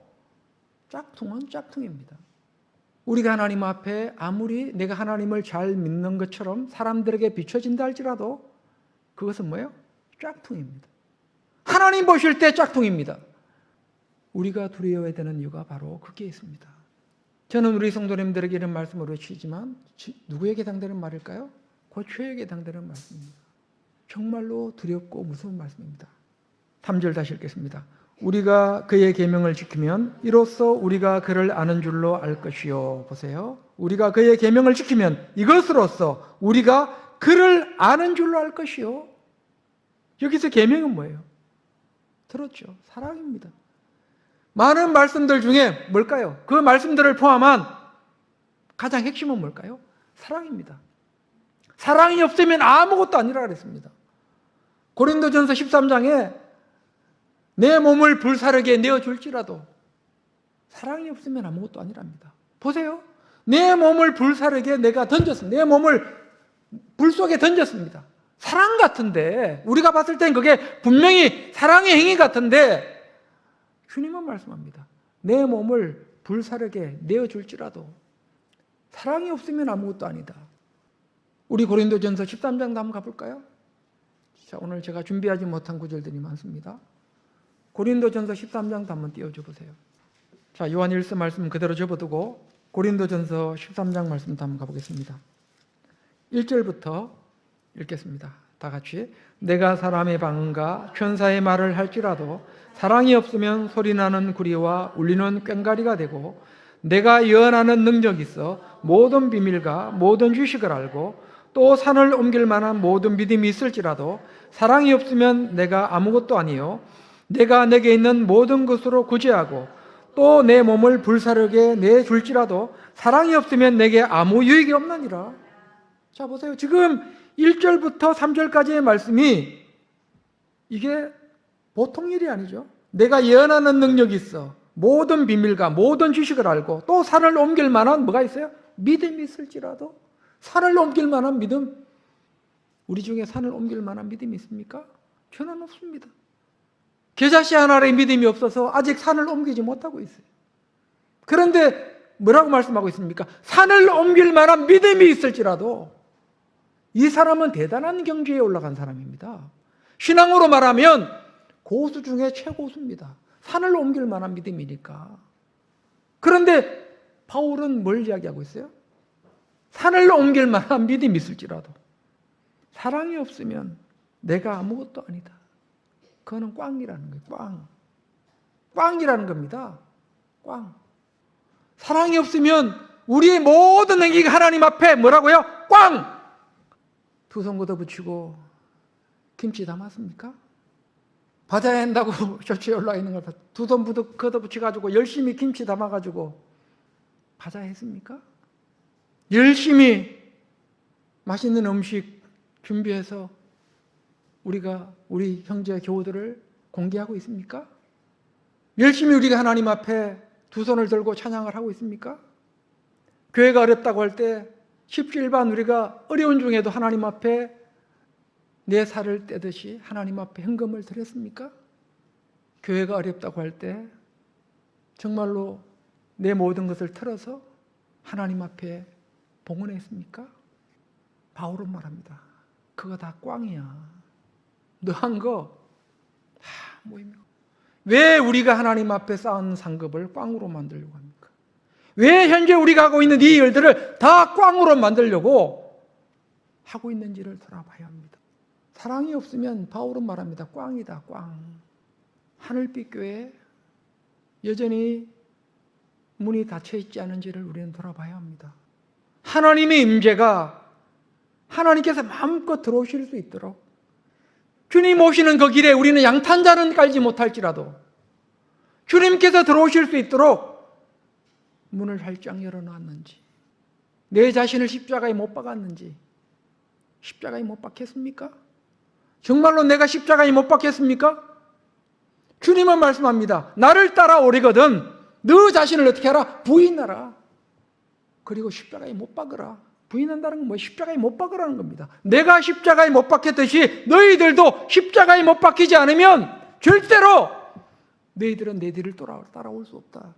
짝퉁은 짝퉁입니다. 우리가 하나님 앞에 아무리 내가 하나님을 잘 믿는 것처럼 사람들에게 비춰진다 할지라도 그것은 뭐예요? 짝퉁입니다. 하나님 보실 때 짝퉁입니다. 우리가 두려워야 되는 이유가 바로 거기에 있습니다. 저는 우리 성도님들에게 이런 말씀을 외치지만 누구에게 해당되는 말일까요? 곧 죄에게 해당되는 말씀입니다. 정말로 두렵고 무서운 말씀입니다. 3절 다시 읽겠습니다. 우리가 그의 계명을 지키면 이로써 우리가 그를 아는 줄로 알 것이요. 보세요. 우리가 그의 계명을 지키면 이것으로써 우리가 그를 아는 줄로 알 것이요. 여기서 계명은 뭐예요? 들었죠? 사랑입니다. 많은 말씀들 중에 뭘까요? 그 말씀들을 포함한 가장 핵심은 뭘까요? 사랑입니다. 사랑이 없으면 아무것도 아니라 그랬습니다. 고린도전서 13장에 내 몸을 불사르게 내어줄지라도 사랑이 없으면 아무것도 아니랍니다. 보세요. 내 몸을 불사르게 내가 던졌습니다. 내 몸을 불 속에 던졌습니다. 사랑 같은데 우리가 봤을 땐 그게 분명히 사랑의 행위 같은데 주님은 말씀합니다. 내 몸을 불사르게 내어줄지라도 사랑이 없으면 아무것도 아니다. 우리 고린도전서 13장도 한번 가볼까요? 자, 오늘 제가 준비하지 못한 구절들이 많습니다. 고린도전서 13장도 한번 띄워줘 보세요. 자, 요한 1서 말씀 그대로 접어두고 고린도전서 13장 말씀도 한번 가보겠습니다. 1절부터 읽겠습니다. 다 같이. 내가 사람의 방언과 천사의 말을 할지라도 사랑이 없으면 소리나는 구리와 울리는 꽹과리가 되고 내가 예언하는 능력이 있어 모든 비밀과 모든 지식을 알고 또 산을 옮길 만한 모든 믿음이 있을지라도 사랑이 없으면 내가 아무것도 아니요 내가 내게 있는 모든 것으로 구제하고 또 내 몸을 불사르게 내줄지라도 사랑이 없으면 내게 아무 유익이 없느니라. 자, 보세요. 지금 1절부터 3절까지의 말씀이 이게 보통 일이 아니죠. 내가 예언하는 능력이 있어. 모든 비밀과 모든 지식을 알고 또 산을 옮길 만한 뭐가 있어요? 믿음이 있을지라도 산을 옮길 만한 믿음, 우리 중에 산을 옮길 만한 믿음이 있습니까? 저는 없습니다. 겨자씨 하나의 믿음이 없어서 아직 산을 옮기지 못하고 있어요. 그런데 뭐라고 말씀하고 있습니까? 산을 옮길 만한 믿음이 있을지라도 이 사람은 대단한 경지에 올라간 사람입니다. 신앙으로 말하면 고수 중에 최고수입니다. 산을 옮길 만한 믿음이니까. 그런데 바울은 뭘 이야기하고 있어요? 산을 옮길 만한 믿음이 있을지라도 사랑이 없으면 내가 아무것도 아니다. 그거는 꽝이라는 거예요. 꽝. 꽝이라는 겁니다. 꽝. 사랑이 없으면 우리의 모든 행위가 하나님 앞에 뭐라고요? 꽝! 두 손 걷어붙이고 김치 담았습니까? 바다에 한다고 쇼츠에 올라와 있는 걸 두 손 걷어붙여가지고 열심히 김치 담아가지고 바다에 했습니까? 열심히 맛있는 음식 준비해서 우리가 우리 형제 교우들을 공개하고 있습니까? 열심히 우리가 하나님 앞에 두 손을 들고 찬양을 하고 있습니까? 교회가 어렵다고 할 때 십시일반 우리가 어려운 중에도 하나님 앞에 내 살을 떼듯이 하나님 앞에 헌금을 드렸습니까? 교회가 어렵다고 할 때 정말로 내 모든 것을 털어서 하나님 앞에 봉헌했습니까? 바울은 말합니다. 그거 다 꽝이야. 너 한 거 뭐입니까? 왜 우리가 하나님 앞에 쌓은 상급을 꽝으로 만들려고 합니까? 왜 현재 우리가 하고 있는 이 일들을 다 꽝으로 만들려고 하고 있는지를 돌아봐야 합니다. 사랑이 없으면 바울은 말합니다. 꽝이다, 꽝. 하늘빛 교회 여전히 문이 닫혀 있지 않은지를 우리는 돌아봐야 합니다. 하나님의 임재가 하나님께서 마음껏 들어오실 수 있도록 주님 오시는 그 길에 우리는 양탄자는 깔지 못할지라도 주님께서 들어오실 수 있도록 문을 활짝 열어놨는지, 내 자신을 십자가에 못 박았는지, 십자가에 못 박혔습니까? 정말로 내가 십자가에 못 박혔습니까? 주님은 말씀합니다. 나를 따라오리거든 너 자신을 어떻게 하라? 부인하라. 그리고 십자가에 못 박으라. 부인한다는 건 뭐 십자가에 못 박으라는 겁니다. 내가 십자가에 못 박혔듯이 너희들도 십자가에 못 박히지 않으면 절대로 너희들은 내 뒤를 따라올 수 없다.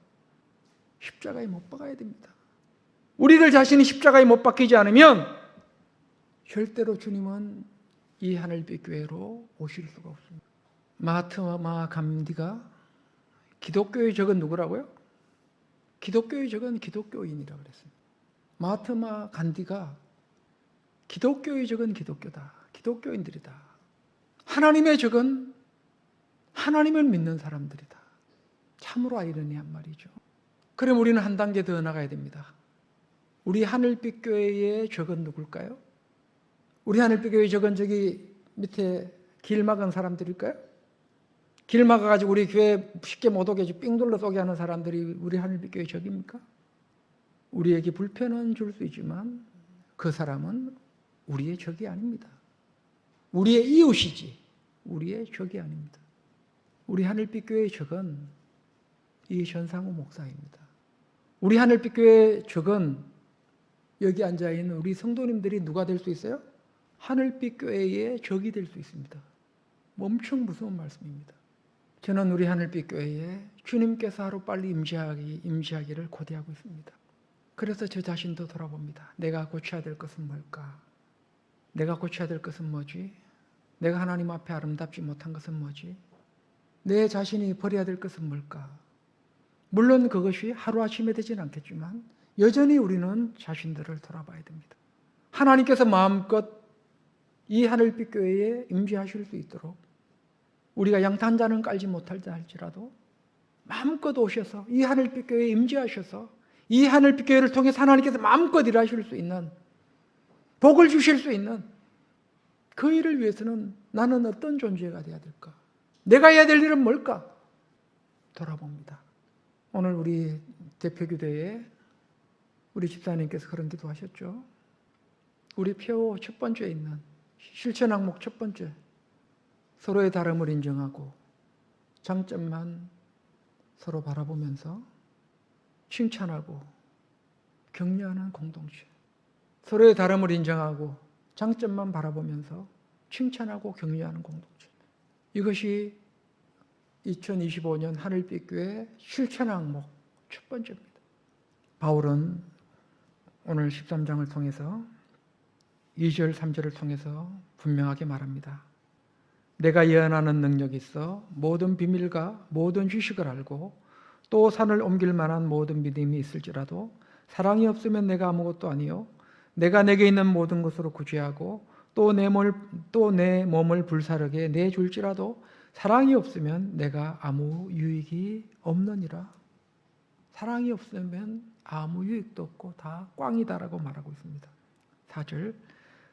십자가에 못 박아야 됩니다. 우리들 자신이 십자가에 못 박히지 않으면 절대로 주님은 이 하늘빛 교회로 오실 수가 없습니다. 마하트마 간디가 기독교의 적은 누구라고요? 기독교의 적은 기독교인이라고 그랬습니다. 마하트마 간디가 기독교의 적은 기독교다. 기독교인들이다. 하나님의 적은 하나님을 믿는 사람들이다. 참으로 아이러니한 말이죠. 그럼 우리는 한 단계 더 나가야 됩니다. 우리 하늘빛 교회의 적은 누굴까요? 우리 하늘빛 교회의 적은 저기 밑에 길 막은 사람들일까요? 길 막아가지고 우리 교회 쉽게 못 오게 삥 둘러 쏘게 하는 사람들이 우리 하늘빛 교회의 적입니까? 우리에게 불편은 줄 수 있지만 그 사람은 우리의 적이 아닙니다. 우리의 이웃이지 우리의 적이 아닙니다. 우리 하늘빛 교회의 적은 이 전상우 목사입니다. 우리 하늘빛 교회의 적은 여기 앉아있는 우리 성도님들이 누가 될 수 있어요? 하늘빛 교회의 적이 될 수 있습니다. 엄청 무서운 말씀입니다. 저는 우리 하늘빛 교회에 주님께서 하루빨리 임재하기를 고대하고 있습니다. 그래서 저 자신도 돌아봅니다. 내가 고쳐야 될 것은 뭘까? 내가 고쳐야 될 것은 뭐지? 내가 하나님 앞에 아름답지 못한 것은 뭐지? 내 자신이 버려야 될 것은 뭘까? 물론 그것이 하루아침에 되지는 않겠지만 여전히 우리는 자신들을 돌아봐야 됩니다. 하나님께서 마음껏 이 하늘빛 교회에 임재하실 수 있도록 우리가 양탄자는 깔지 못할다 할지라도 마음껏 오셔서 이 하늘빛 교회에 임재하셔서 이 하늘빛 교회를 통해서 하나님께서 마음껏 일하실 수 있는 복을 주실 수 있는 그 일을 위해서는 나는 어떤 존재가 되어야 될까? 내가 해야 될 일은 뭘까? 돌아봅니다. 오늘 우리 대표교대에 우리 집사님께서 그런 기도하셨죠. 우리 표 첫 번째에 있는 실천 항목 첫 번째, 서로의 다름을 인정하고 장점만 서로 바라보면서 칭찬하고 격려하는 공동체. 서로의 다름을 인정하고 장점만 바라보면서 칭찬하고 격려하는 공동체. 이것이 2025년 하늘빛 교회 실천 항목 첫 번째입니다. 바울은 오늘 13장을 통해서 2절, 3절을 통해서 분명하게 말합니다. 내가 예언하는 능력이 있어 모든 비밀과 모든 지식을 알고 또 산을 옮길 만한 모든 믿음이 있을지라도 사랑이 없으면 내가 아무것도 아니요 내가 내게 있는 모든 것으로 구제하고 또 내 몸을 불사르게 내줄지라도 사랑이 없으면 내가 아무 유익이 없느니라. 사랑이 없으면 아무 유익도 없고 다 꽝이다라고 말하고 있습니다. 4절,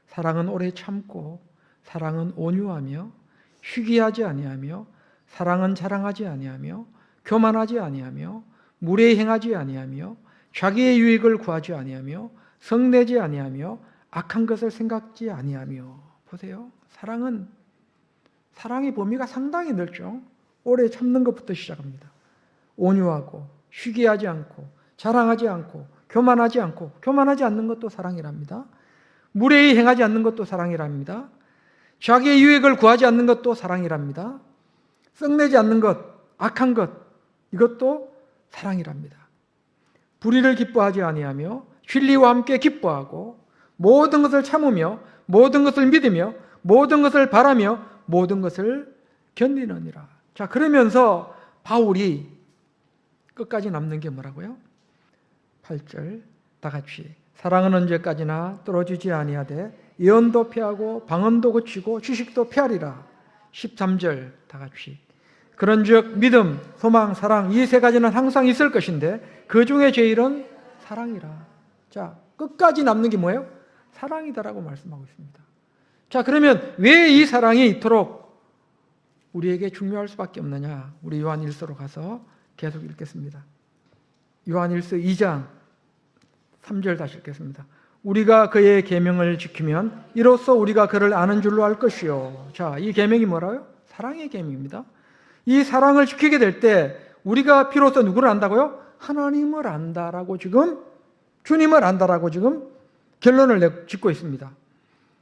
사랑은 오래 참고 사랑은 온유하며 시기하지 아니하며 사랑은 자랑하지 아니하며 교만하지 아니하며 무례히 행하지 아니하며 자기의 유익을 구하지 아니하며 성내지 아니하며 악한 것을 생각지 아니하며. 보세요. 사랑의 범위가 상당히 넓죠. 오래 참는 것부터 시작합니다. 온유하고 시기하지 않고 자랑하지 않고 교만하지 않는 것도 사랑이랍니다. 무례히 행하지 않는 것도 사랑이랍니다. 자기의 유익을 구하지 않는 것도 사랑이랍니다. 썩내지 않는 것, 악한 것, 이것도 사랑이랍니다. 불의를 기뻐하지 아니하며 진리와 함께 기뻐하고 모든 것을 참으며 모든 것을 믿으며 모든 것을 바라며 모든 것을 견디느니라. 자, 그러면서 바울이 끝까지 남는 게 뭐라고요? 8절 다 같이 사랑은 언제까지나 떨어지지 아니하되 예언도 피하고 방언도 고치고 지식도 피하리라. 13절 다 같이 그런즉 믿음, 소망, 사랑 이 세 가지는 항상 있을 것인데 그 중에 제일은 사랑이라. 자, 끝까지 남는 게 뭐예요? 사랑이다라고 말씀하고 있습니다. 자, 그러면 왜 이 사랑이 이토록 우리에게 중요할 수밖에 없느냐? 우리 요한 1서로 가서 계속 읽겠습니다. 요한 1서 2장 3절 다시 읽겠습니다. 우리가 그의 계명을 지키면 이로써 우리가 그를 아는 줄로 알 것이요. 자, 이 계명이 뭐라고요? 사랑의 계명입니다. 이 사랑을 지키게 될 때 우리가 비로소 누구를 안다고요? 하나님을 안다라고 지금 주님을 안다라고 지금 결론을 짓고 있습니다.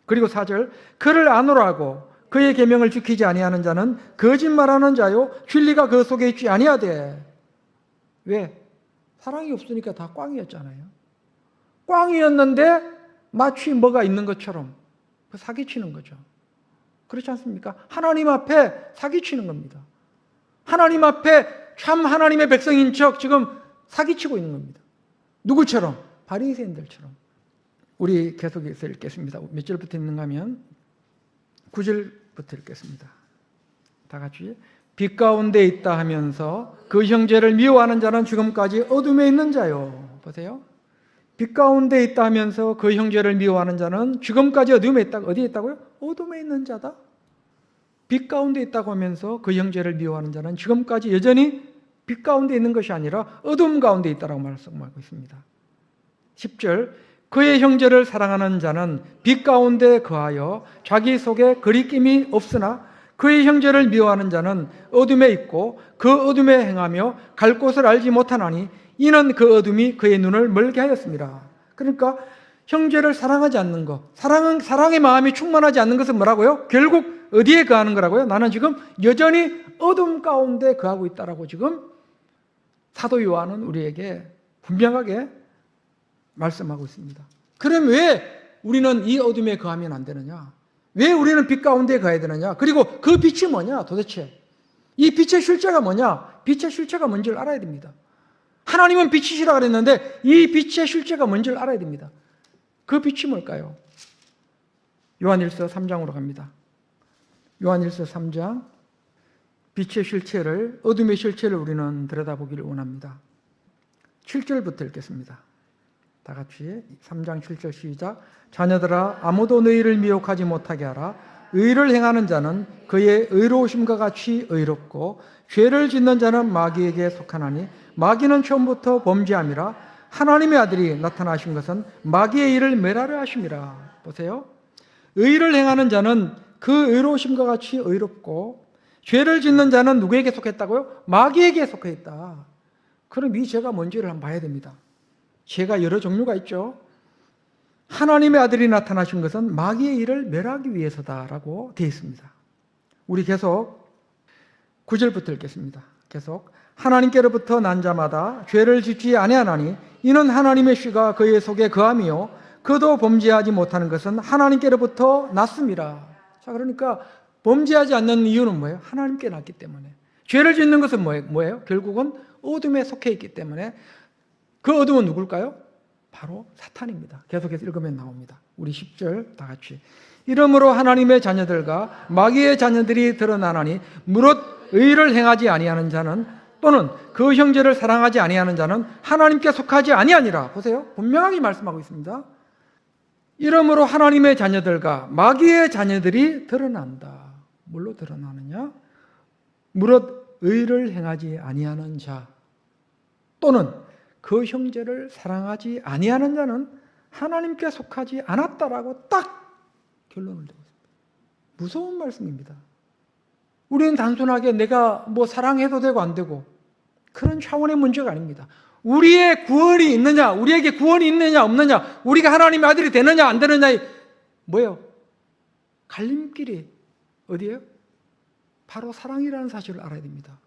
그리고 4절 그를 아노라고 그의 계명을 지키지 아니하는 자는 거짓말하는 자요 진리가 그 속에 있지 아니하되. 왜? 사랑이 없으니까 다 꽝이었잖아요. 꽝이었는데 마치 뭐가 있는 것처럼 사기치는 거죠. 그렇지 않습니까? 하나님 앞에 사기치는 겁니다. 하나님 앞에 참 하나님의 백성인 척 지금 사기치고 있는 겁니다. 누구처럼? 바리새인들처럼. 우리 계속해서 읽겠습니다. 몇 절부터 읽는가 하면 9절부터 읽겠습니다. 다 같이 빛 가운데 있다 하면서 그 형제를 미워하는 자는 지금까지 어둠에 있는 자요. 보세요. 빛 가운데 있다 하면서 그 형제를 미워하는 자는 지금까지 어둠에 있다. 어디에 있다고요? 어둠에 있는 자다. 빛 가운데 있다고 하면서 그 형제를 미워하는 자는 지금까지 여전히 빛 가운데 있는 것이 아니라 어둠 가운데 있다라고 말씀하고 있습니다. 10절 그의 형제를 사랑하는 자는 빛 가운데 거하여 자기 속에 거리낌이 없으나 그의 형제를 미워하는 자는 어둠에 있고 그 어둠에 행하며 갈 곳을 알지 못하나니 이는 그 어둠이 그의 눈을 멀게 하였습니다. 그러니까 형제를 사랑하지 않는 것, 사랑의 마음이 충만하지 않는 것은 뭐라고요? 결국 어디에 거하는 거라고요? 나는 지금 여전히 어둠 가운데 거하고 있다라고 지금 사도 요한은 우리에게 분명하게 말씀하고 있습니다. 그럼 왜 우리는 이 어둠에 거하면 안 되느냐? 왜 우리는 빛 가운데 거해야 되느냐? 그리고 그 빛이 뭐냐 도대체? 이 빛의 실체가 뭐냐? 빛의 실체가 뭔지를 알아야 됩니다. 하나님은 빛이시라 그랬는데 이 빛의 실체가 뭔지를 알아야 됩니다. 그 빛이 뭘까요? 요한일서 3장으로 갑니다. 요한일서 3장 빛의 실체를, 어둠의 실체를 우리는 들여다보기를 원합니다. 7절부터 읽겠습니다. 다 같이 3장 7절 시작. 자녀들아 아무도 너희를 미혹하지 못하게 하라. 의를 행하는 자는 그의 의로우심과 같이 의롭고 죄를 짓는 자는 마귀에게 속하나니 마귀는 처음부터 범죄함이라. 하나님의 아들이 나타나신 것은 마귀의 일을 멸하려 하심이라. 보세요. 의를 행하는 자는 그 의로우심과 같이 의롭고 죄를 짓는 자는 누구에게 속했다고요? 마귀에게 속해 있다. 그럼 이 죄가 뭔지를 한번 봐야 됩니다. 죄가 여러 종류가 있죠. 하나님의 아들이 나타나신 것은 마귀의 일을 멸하기 위해서다라고 되어 있습니다. 우리 계속 9절부터 읽겠습니다. 계속 하나님께로부터 난 자마다 죄를 짓지 아니하나니 이는 하나님의 씨가 그의 속에 거함이요 그도 범죄하지 못하는 것은 하나님께로부터 났습니다. 자, 그러니까 범죄하지 않는 이유는 뭐예요? 하나님께 났기 때문에. 죄를 짓는 것은 뭐예요? 결국은 어둠에 속해 있기 때문에. 그 어둠은 누굴까요? 바로 사탄입니다. 계속해서 읽으면 나옵니다. 우리 10절 다 같이. 이러므로 하나님의 자녀들과 마귀의 자녀들이 드러나나니 무릇 의를 행하지 아니하는 자는 또는 그 형제를 사랑하지 아니하는 자는 하나님께 속하지 아니하니라. 보세요. 분명하게 말씀하고 있습니다. 이러므로 하나님의 자녀들과 마귀의 자녀들이 드러난다. 뭘로 드러나느냐? 무릇 의를 행하지 아니하는 자 또는 그 형제를 사랑하지 아니하는 자는 하나님께 속하지 않았다라고 딱 결론을 내고 있습니다. 무서운 말씀입니다. 우리는 단순하게 내가 뭐 사랑해도 되고 안 되고 그런 차원의 문제가 아닙니다. 우리의 구원이 있느냐, 우리에게 구원이 있느냐 없느냐, 우리가 하나님의 아들이 되느냐 안 되느냐의 뭐예요? 갈림길이 어디예요? 바로 사랑이라는 사실을 알아야 됩니다.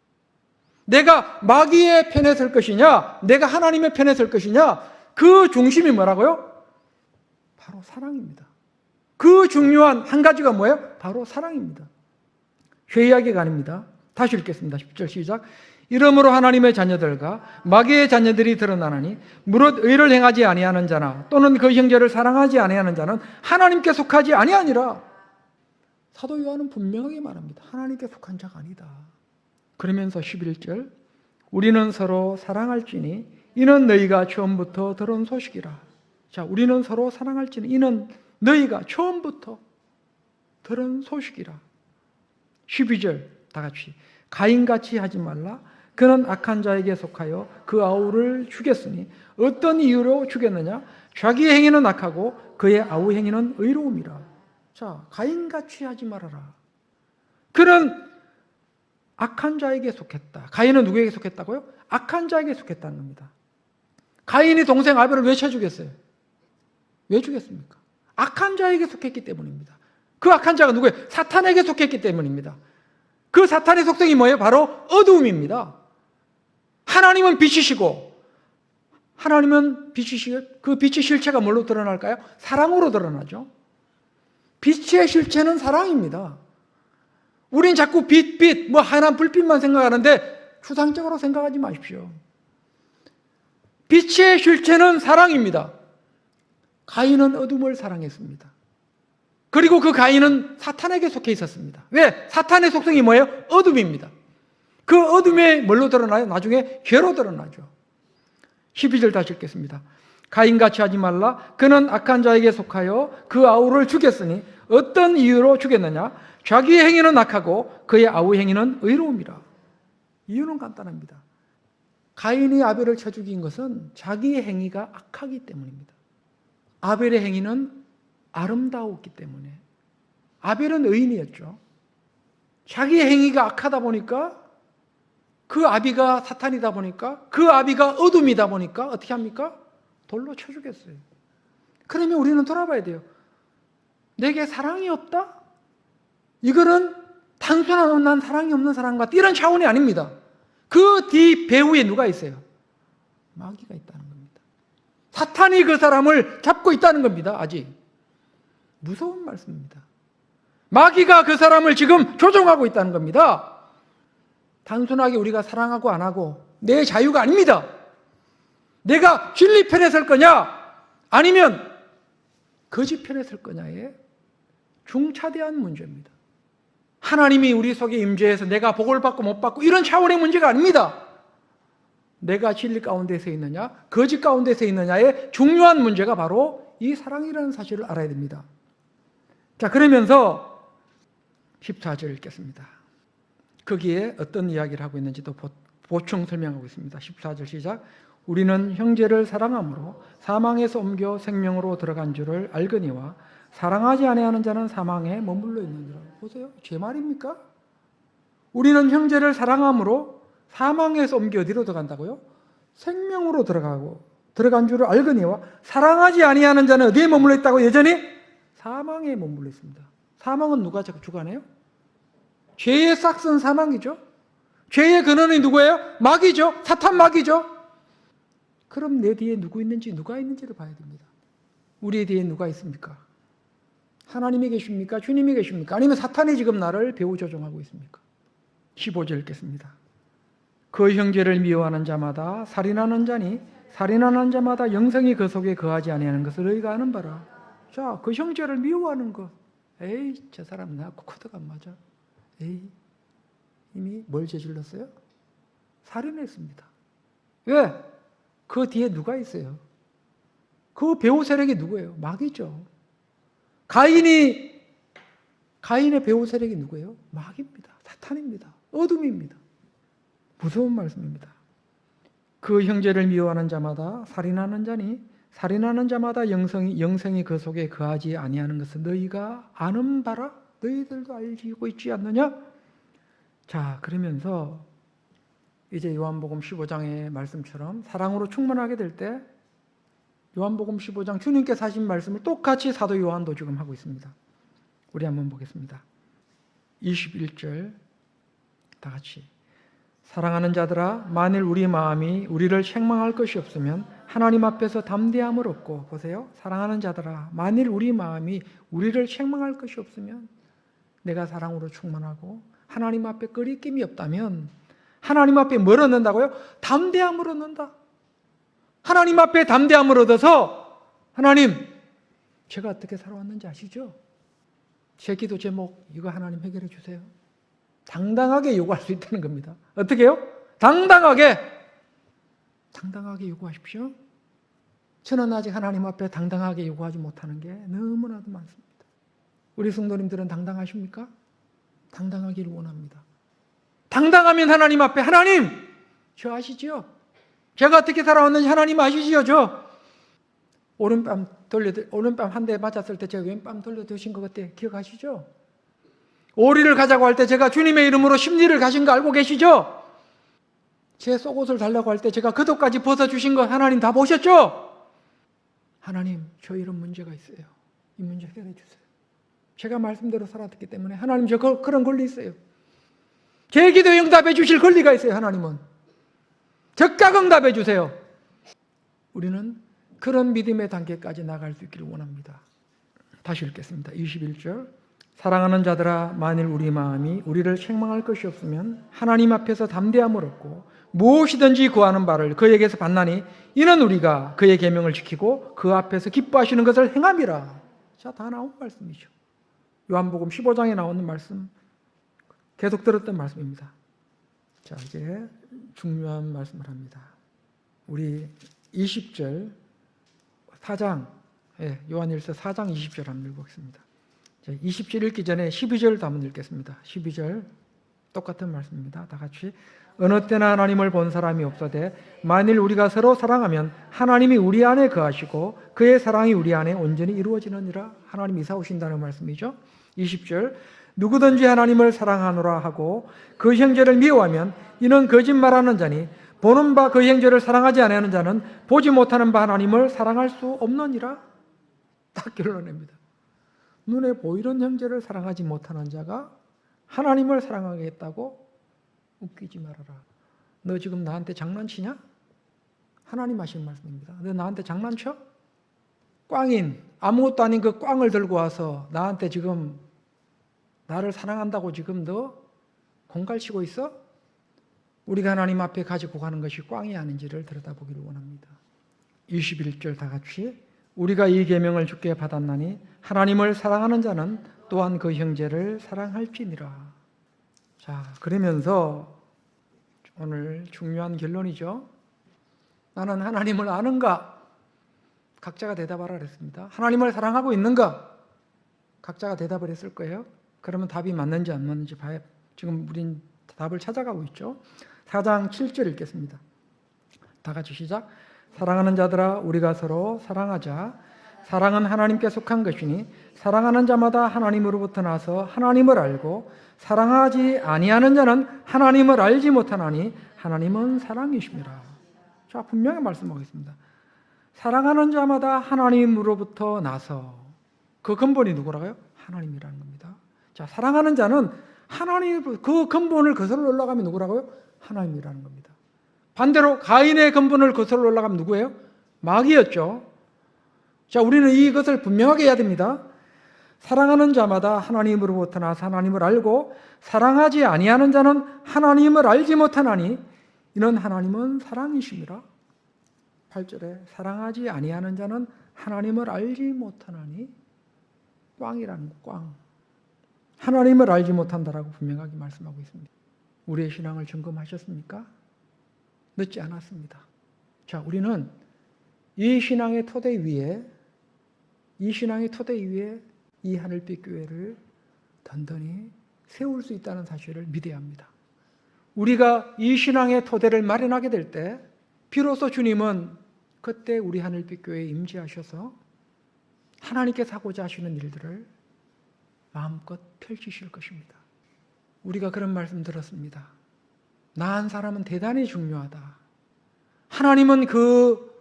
내가 마귀의 편에 설 것이냐, 내가 하나님의 편에 설 것이냐, 그 중심이 뭐라고요? 바로 사랑입니다. 그 중요한 한 가지가 뭐예요? 바로 사랑입니다. 회의하기가 아닙니다. 다시 읽겠습니다. 10절 시작. 이러므로 하나님의 자녀들과 마귀의 자녀들이 드러나나니 무릇 의를 행하지 아니하는 자나 또는 그 형제를 사랑하지 아니하는 자는 하나님께 속하지 아니하니라. 사도 요한은 분명하게 말합니다. 하나님께 속한 자가 아니다. 그러면서 11절 우리는 서로 사랑할지니 이는 너희가 처음부터 들은 소식이라. 자, 우리는 서로 사랑할지니 이는 너희가 처음부터 들은 소식이라. 12절 다 같이 가인같이 하지 말라. 그는 악한 자에게 속하여 그 아우를 죽였으니 어떤 이유로 죽였느냐? 자기의 행위는 악하고 그의 아우 행위는 의로움이라. 자, 가인같이 하지 말아라. 그는 악한 자에게 속했다. 가인은 누구에게 속했다고요? 악한 자에게 속했다는 겁니다. 가인이 동생 아벨을 왜 쳐 죽였어요? 왜 죽였습니까? 악한 자에게 속했기 때문입니다. 그 악한 자가 누구예요? 사탄에게 속했기 때문입니다. 그 사탄의 속성이 뭐예요? 바로 어두움입니다. 하나님은 빛이시고 하나님은 빛이시고 그 빛의 실체가 뭘로 드러날까요? 사랑으로 드러나죠. 빛의 실체는 사랑입니다. 우린 자꾸 빛, 뭐 하얀 불빛만 생각하는데 추상적으로 생각하지 마십시오. 빛의 실체는 사랑입니다. 가인은 어둠을 사랑했습니다. 그리고 그 가인은 사탄에게 속해 있었습니다. 왜? 사탄의 속성이 뭐예요? 어둠입니다. 그 어둠에 뭘로 드러나요? 나중에 죄로 드러나죠. 12절 다시 읽겠습니다. 가인같이 하지 말라. 그는 악한 자에게 속하여 그 아우를 죽였으니 어떤 이유로 죽였느냐? 자기의 행위는 악하고 그의 아우 행위는 의로움이라. 이유는 간단합니다. 가인이 아벨을 쳐 죽인 것은 자기의 행위가 악하기 때문입니다. 아벨의 행위는 아름다웠기 때문에. 아벨은 의인이었죠. 자기의 행위가 악하다 보니까 그 아비가 사탄이다 보니까 그 아비가 어둠이다 보니까 어떻게 합니까? 돌로 쳐 죽였어요. 그러면 우리는 돌아봐야 돼요. 내게 사랑이 없다? 이거는 단순한 난 사랑이 없는 사람 같다. 이런 차원이 아닙니다. 그 뒤 배후에 누가 있어요? 마귀가 있다는 겁니다. 사탄이 그 사람을 잡고 있다는 겁니다. 아직. 무서운 말씀입니다. 마귀가 그 사람을 지금 조종하고 있다는 겁니다. 단순하게 우리가 사랑하고 안 하고 내 자유가 아닙니다. 내가 진리 편에 설 거냐 아니면 거짓 편에 설 거냐의 중차대한 문제입니다. 하나님이 우리 속에 임재해서 내가 복을 받고 못 받고 이런 차원의 문제가 아닙니다. 내가 진리 가운데 서 있느냐 거짓 가운데 서 있느냐의 중요한 문제가 바로 이 사랑이라는 사실을 알아야 됩니다. 자, 그러면서 14절 읽겠습니다. 거기에 어떤 이야기를 하고 있는지도 보충 설명하고 있습니다. 14절 시작. 우리는 형제를 사랑함으로 사망에서 옮겨 생명으로 들어간 줄을 알거니와 사랑하지 아니하는 자는 사망에 머물러 있느니라. 보세요. 제 말입니까? 우리는 형제를 사랑함으로 사망에서 옮겨 어디로 들어간다고요? 생명으로 들어간 줄을 알거니와 사랑하지 아니하는 자는 어디에 머물러 있다고? 여전히 사망에 머물러 있습니다. 사망은 누가 주관해요? 죄의 싹은 사망이죠. 죄의 근원이 누구예요? 마귀죠. 사탄 마귀죠. 그럼 내 뒤에 누구 있는지, 누가 있는지를 봐야 됩니다. 우리 뒤에 누가 있습니까? 하나님이 계십니까? 주님이 계십니까? 아니면 사탄이 지금 나를 배후 조종하고 있습니까? 15절 읽겠습니다. 그 형제를 미워하는 자마다 살인하는 자니 살인하는 자마다 영생이 그 속에 거하지 아니하는 것을 너희가 아는 바라. 자, 그 형제를 미워하는 것. 에이, 저 사람 나 코드가 안 맞아. 에이, 이미 뭘 저질렀어요? 살인했습니다. 왜? 그 뒤에 누가 있어요? 그 배후 세력이 누구예요? 마귀죠. 가인의 배후 세력이 누구예요? 마귀입니다. 사탄입니다. 어둠입니다. 무서운 말씀입니다. 그 형제를 미워하는 자마다 살인하는 자니 살인하는 자마다 영생이 그 속에 거하지 아니하는 것을 너희가 아는 바라. 너희들도 알고 있지 않느냐? 자, 그러면서 이제 요한복음 15장의 말씀처럼 사랑으로 충만하게 될 때 요한복음 15장 주님께서 하신 말씀을 똑같이 사도 요한도 지금 하고 있습니다. 우리 한번 보겠습니다. 21절 다 같이. 사랑하는 자들아, 만일 우리 마음이 우리를 책망할 것이 없으면 하나님 앞에서 담대함을 얻고, 보세요. 사랑하는 자들아, 만일 우리 마음이 우리를 책망할 것이 없으면, 내가 사랑으로 충만하고 하나님 앞에 거리낌이 없다면 하나님 앞에 뭘 얻는다고요? 담대함을 얻는다. 하나님 앞에 담대함을 얻어서, 하나님, 제가 어떻게 살아왔는지 아시죠? 제 기도 제목 이거 하나님 해결해 주세요. 당당하게 요구할 수 있다는 겁니다. 어떻게 해요? 당당하게 요구하십시오. 저는 아직 하나님 앞에 당당하게 요구하지 못하는 게 너무나도 많습니다. 우리 성도님들은 당당하십니까? 당당하기를 원합니다. 당당하면 하나님 앞에, 하나님, 저 아시지요? 제가 어떻게 살아왔는지 하나님 아시지요? 저 오른뺨 한 대 맞았을 때 제가 왼뺨 돌려드신 것 같아. 기억하시죠? 오리를 가자고 할 때 제가 주님의 이름으로 십리를 가신 거 알고 계시죠? 제 속옷을 달라고 할 때 제가 겉옷까지 벗어주신 거 하나님 다 보셨죠? 하나님, 저 이런 문제가 있어요. 이 문제 해결해 주세요. 제가 말씀대로 살았기 때문에 하나님 저 그런 권리 있어요. 제 기도에 응답해 주실 권리가 있어요. 하나님은 적극 응답해 주세요. 우리는 그런 믿음의 단계까지 나갈 수 있기를 원합니다. 다시 읽겠습니다. 21절. 사랑하는 자들아, 만일 우리 마음이 우리를 책망할 것이 없으면 하나님 앞에서 담대함을 얻고 무엇이든지 구하는 바를 그에게서 받나니 이는 우리가 그의 계명을 지키고 그 앞에서 기뻐하시는 것을 행함이라. 자, 다 나온 말씀이죠. 요한복음 15장에 나오는 말씀, 계속 들었던 말씀입니다. 자, 이제 중요한 말씀을 합니다. 우리 20절 4장, 요한일서 4장 20절 한번 읽어보겠습니다. 20절 읽기 전에 12절도 한번 읽겠습니다. 12절 똑같은 말씀입니다. 다 같이. 어느 때나 하나님을 본 사람이 없어되 만일 우리가 서로 사랑하면 하나님이 우리 안에 거하시고 그의 사랑이 우리 안에 온전히 이루어지느니라. 하나님 이사 오신다는 말씀이죠. 20절. 누구든지 하나님을 사랑하노라 하고 그 형제를 미워하면 이는 거짓말하는 자니 보는 바 그 형제를 사랑하지 아니하는 자는 보지 못하는 바 하나님을 사랑할 수 없느니라. 딱 결론냅니다. 눈에 보이는 형제를 사랑하지 못하는 자가 하나님을 사랑하겠다고? 웃기지 말아라. 너 지금 나한테 장난치냐? 하나님 하신 말씀입니다. 너 나한테 장난쳐? 꽝인, 아무것도 아닌 그 꽝을 들고 와서 나한테 지금 나를 사랑한다고 지금 너 공갈치고 있어? 우리가 하나님 앞에 가지고 가는 것이 꽝이 아닌지를 들여다보기를 원합니다. 21절 다 같이. 우리가 이 계명을 주께 받았나니 하나님을 사랑하는 자는 또한 그 형제를 사랑할지니라. 자, 그러면서 오늘 중요한 결론이죠. 나는 하나님을 아는가? 각자가 대답하라 그랬습니다. 하나님을 사랑하고 있는가? 각자가 대답을 했을 거예요. 그러면 답이 맞는지 안 맞는지 봐야, 지금 우린 답을 찾아가고 있죠. 4장 7절 읽겠습니다. 다 같이 시작. 사랑하는 자들아, 우리가 서로 사랑하자. 사랑은 하나님께 속한 것이니 사랑하는 자마다 하나님으로부터 나서 하나님을 알고 사랑하지 아니하는 자는 하나님을 알지 못하나니 하나님은 사랑이십니다. 자, 분명히 말씀하겠습니다. 사랑하는 자마다 하나님으로부터 나서, 그 근본이 누구라고요? 하나님이라는 겁니다. 자, 사랑하는 자는 하나님, 그 근본을 거슬러 올라가면 누구라고요? 하나님이라는 겁니다. 반대로 가인의 근본을 거슬러 올라가면 누구예요? 마귀였죠. 자, 우리는 이것을 분명하게 해야 됩니다. 사랑하는 자마다 하나님으로부터 나서 하나님을 알고 사랑하지 아니하는 자는 하나님을 알지 못하나니 이는 하나님은 사랑이십니다. 8절에 사랑하지 아니하는 자는 하나님을 알지 못하나니, 꽝이라는 거, 꽝. 하나님을 알지 못한다라고 분명하게 말씀하고 있습니다. 우리의 신앙을 점검하셨습니까? 늦지 않았습니다. 자, 우리는 이 신앙의 토대 위에 이 하늘빛 교회를 든든히 세울 수 있다는 사실을 믿어야 합니다. 우리가 이 신앙의 토대를 마련하게 될 때 비로소 주님은 그때 우리 하늘빛 교회에 임재하셔서 하나님께서 하고자 하시는 일들을 마음껏 펼치실 것입니다. 우리가 그런 말씀 들었습니다. 나 한 사람은 대단히 중요하다. 하나님은 그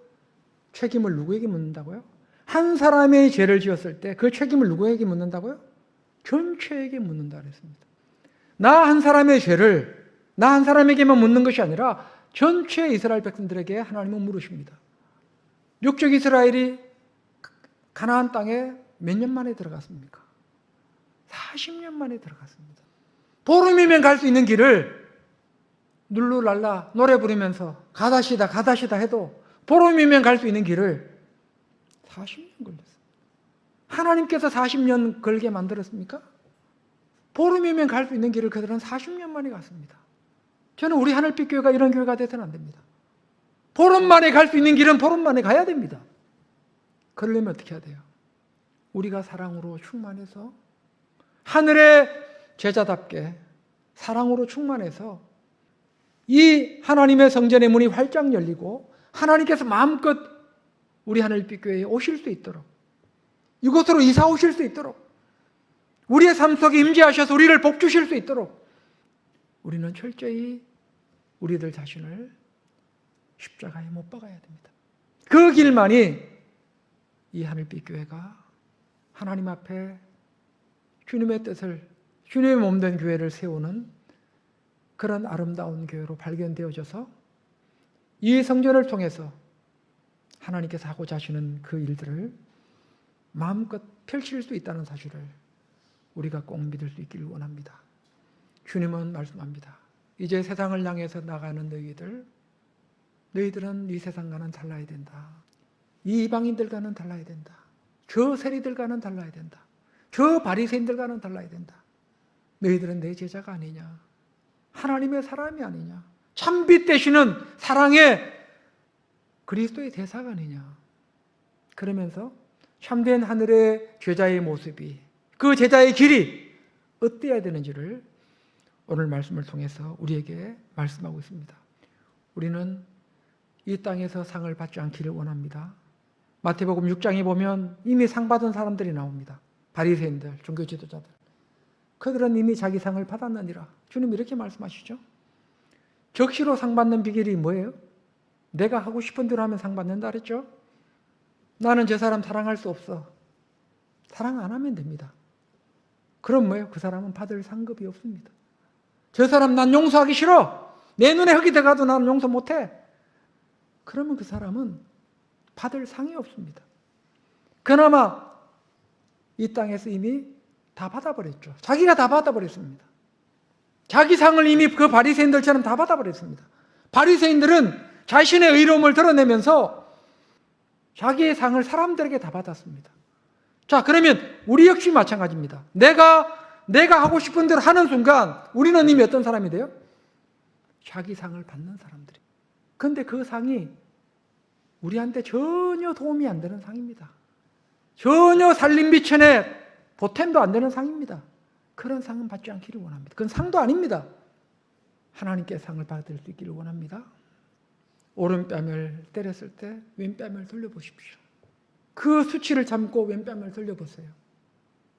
책임을 누구에게 묻는다고요? 한 사람의 죄를 지었을 때 그 책임을 누구에게 묻는다고요? 전체에게 묻는다 그랬습니다. 나 한 사람의 죄를 나 한 사람에게만 묻는 것이 아니라 전체 이스라엘 백성들에게 하나님은 물으십니다. 육적 이스라엘이 가나안 땅에 몇 년 만에 들어갔습니까? 40년 만에 들어갔습니다. 보름이면 갈 수 있는 길을 룰루랄라 노래 부르면서 가다시다 해도 보름이면 갈 수 있는 길을 40년 걸렸어요. 하나님께서 40년 걸게 만들었습니까? 보름이면 갈 수 있는 길을 그들은 40년 만에 갔습니다. 저는 우리 하늘빛 교회가 이런 교회가 돼서는 안 됩니다. 보름 만에 갈 수 있는 길은 보름 만에 가야 됩니다. 그러려면 어떻게 해야 돼요? 우리가 사랑으로 충만해서 하늘의 제자답게 사랑으로 충만해서 이 하나님의 성전의 문이 활짝 열리고 하나님께서 마음껏 우리 하늘빛 교회에 오실 수 있도록, 이곳으로 이사 오실 수 있도록, 우리의 삶 속에 임재하셔서 우리를 복주실 수 있도록 우리는 철저히 우리들 자신을 십자가에 못 박아야 됩니다. 그 길만이 이 하늘빛 교회가 하나님 앞에 주님의 뜻을, 주님의 몸된 교회를 세우는 그런 아름다운 교회로 발견되어져서 이 성전을 통해서 하나님께서 하고자 하시는 그 일들을 마음껏 펼칠 수 있다는 사실을 우리가 꼭 믿을 수 있기를 원합니다. 주님은 말씀합니다. 이제 세상을 향해서 나가는 너희들은 이 세상과는 달라야 된다. 이 이방인들과는 달라야 된다. 저 세리들과는 달라야 된다. 저 바리새인들과는 달라야 된다. 너희들은 내 제자가 아니냐. 하나님의 사람이 아니냐. 참빛 되시는 사랑의 그리스도의 대사가 아니냐. 그러면서 참된 하늘의 제자의 모습이, 그 제자의 길이 어때야 되는지를 오늘 말씀을 통해서 우리에게 말씀하고 있습니다. 우리는 이 땅에서 상을 받지 않기를 원합니다. 마태복음 6장에 보면 이미 상 받은 사람들이 나옵니다. 바리새인들, 종교 지도자들. 그들은 이미 자기 상을 받았느니라. 주님 이렇게 말씀하시죠. 적시로 상 받는 비결이 뭐예요? 내가 하고 싶은 대로 하면 상 받는다 그랬죠? 나는 저 사람 사랑할 수 없어. 사랑 안 하면 됩니다. 그럼 뭐예요? 그 사람은 받을 상급이 없습니다. 저 사람 난 용서하기 싫어. 내 눈에 흙이 들어가도 나는 용서 못해. 그러면 그 사람은 받을 상이 없습니다. 그나마 이 땅에서 이미 다 받아버렸죠. 자기가 다 받아버렸습니다. 자기 상을 이미 그 바리새인들처럼 다 받아버렸습니다. 바리새인들은 자신의 의로움을 드러내면서 자기의 상을 사람들에게 다 받았습니다. 자, 그러면 우리 역시 마찬가지입니다. 내가 하고 싶은 대로 하는 순간 우리는 이미 어떤 사람이 돼요? 자기 상을 받는 사람들이. 그런데 그 상이 우리한테 전혀 도움이 안 되는 상입니다. 전혀 살림비천에 보탬도 안 되는 상입니다. 그런 상은 받지 않기를 원합니다. 그건 상도 아닙니다. 하나님께 상을 받을 수 있기를 원합니다. 오른뺨을 때렸을 때 왼뺨을 돌려보십시오. 그 수치를 참고 왼뺨을 돌려보세요.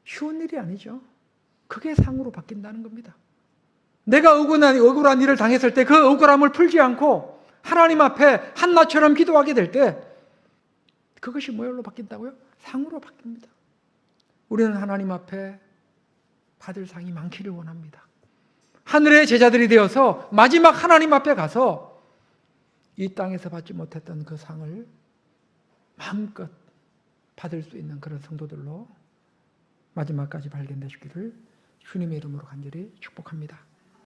쉬운 일이 아니죠. 그게 상으로 바뀐다는 겁니다. 내가 억울한 일을 당했을 때 그 억울함을 풀지 않고 하나님 앞에 한나처럼 기도하게 될 때 그것이 뭐로 바뀐다고요? 상으로 바뀝니다. 우리는 하나님 앞에 받을 상이 많기를 원합니다. 하늘의 제자들이 되어서 마지막 하나님 앞에 가서 이 땅에서 받지 못했던 그 상을 마음껏 받을 수 있는 그런 성도들로 마지막까지 발견되시기를 주님의 이름으로 간절히 축복합니다.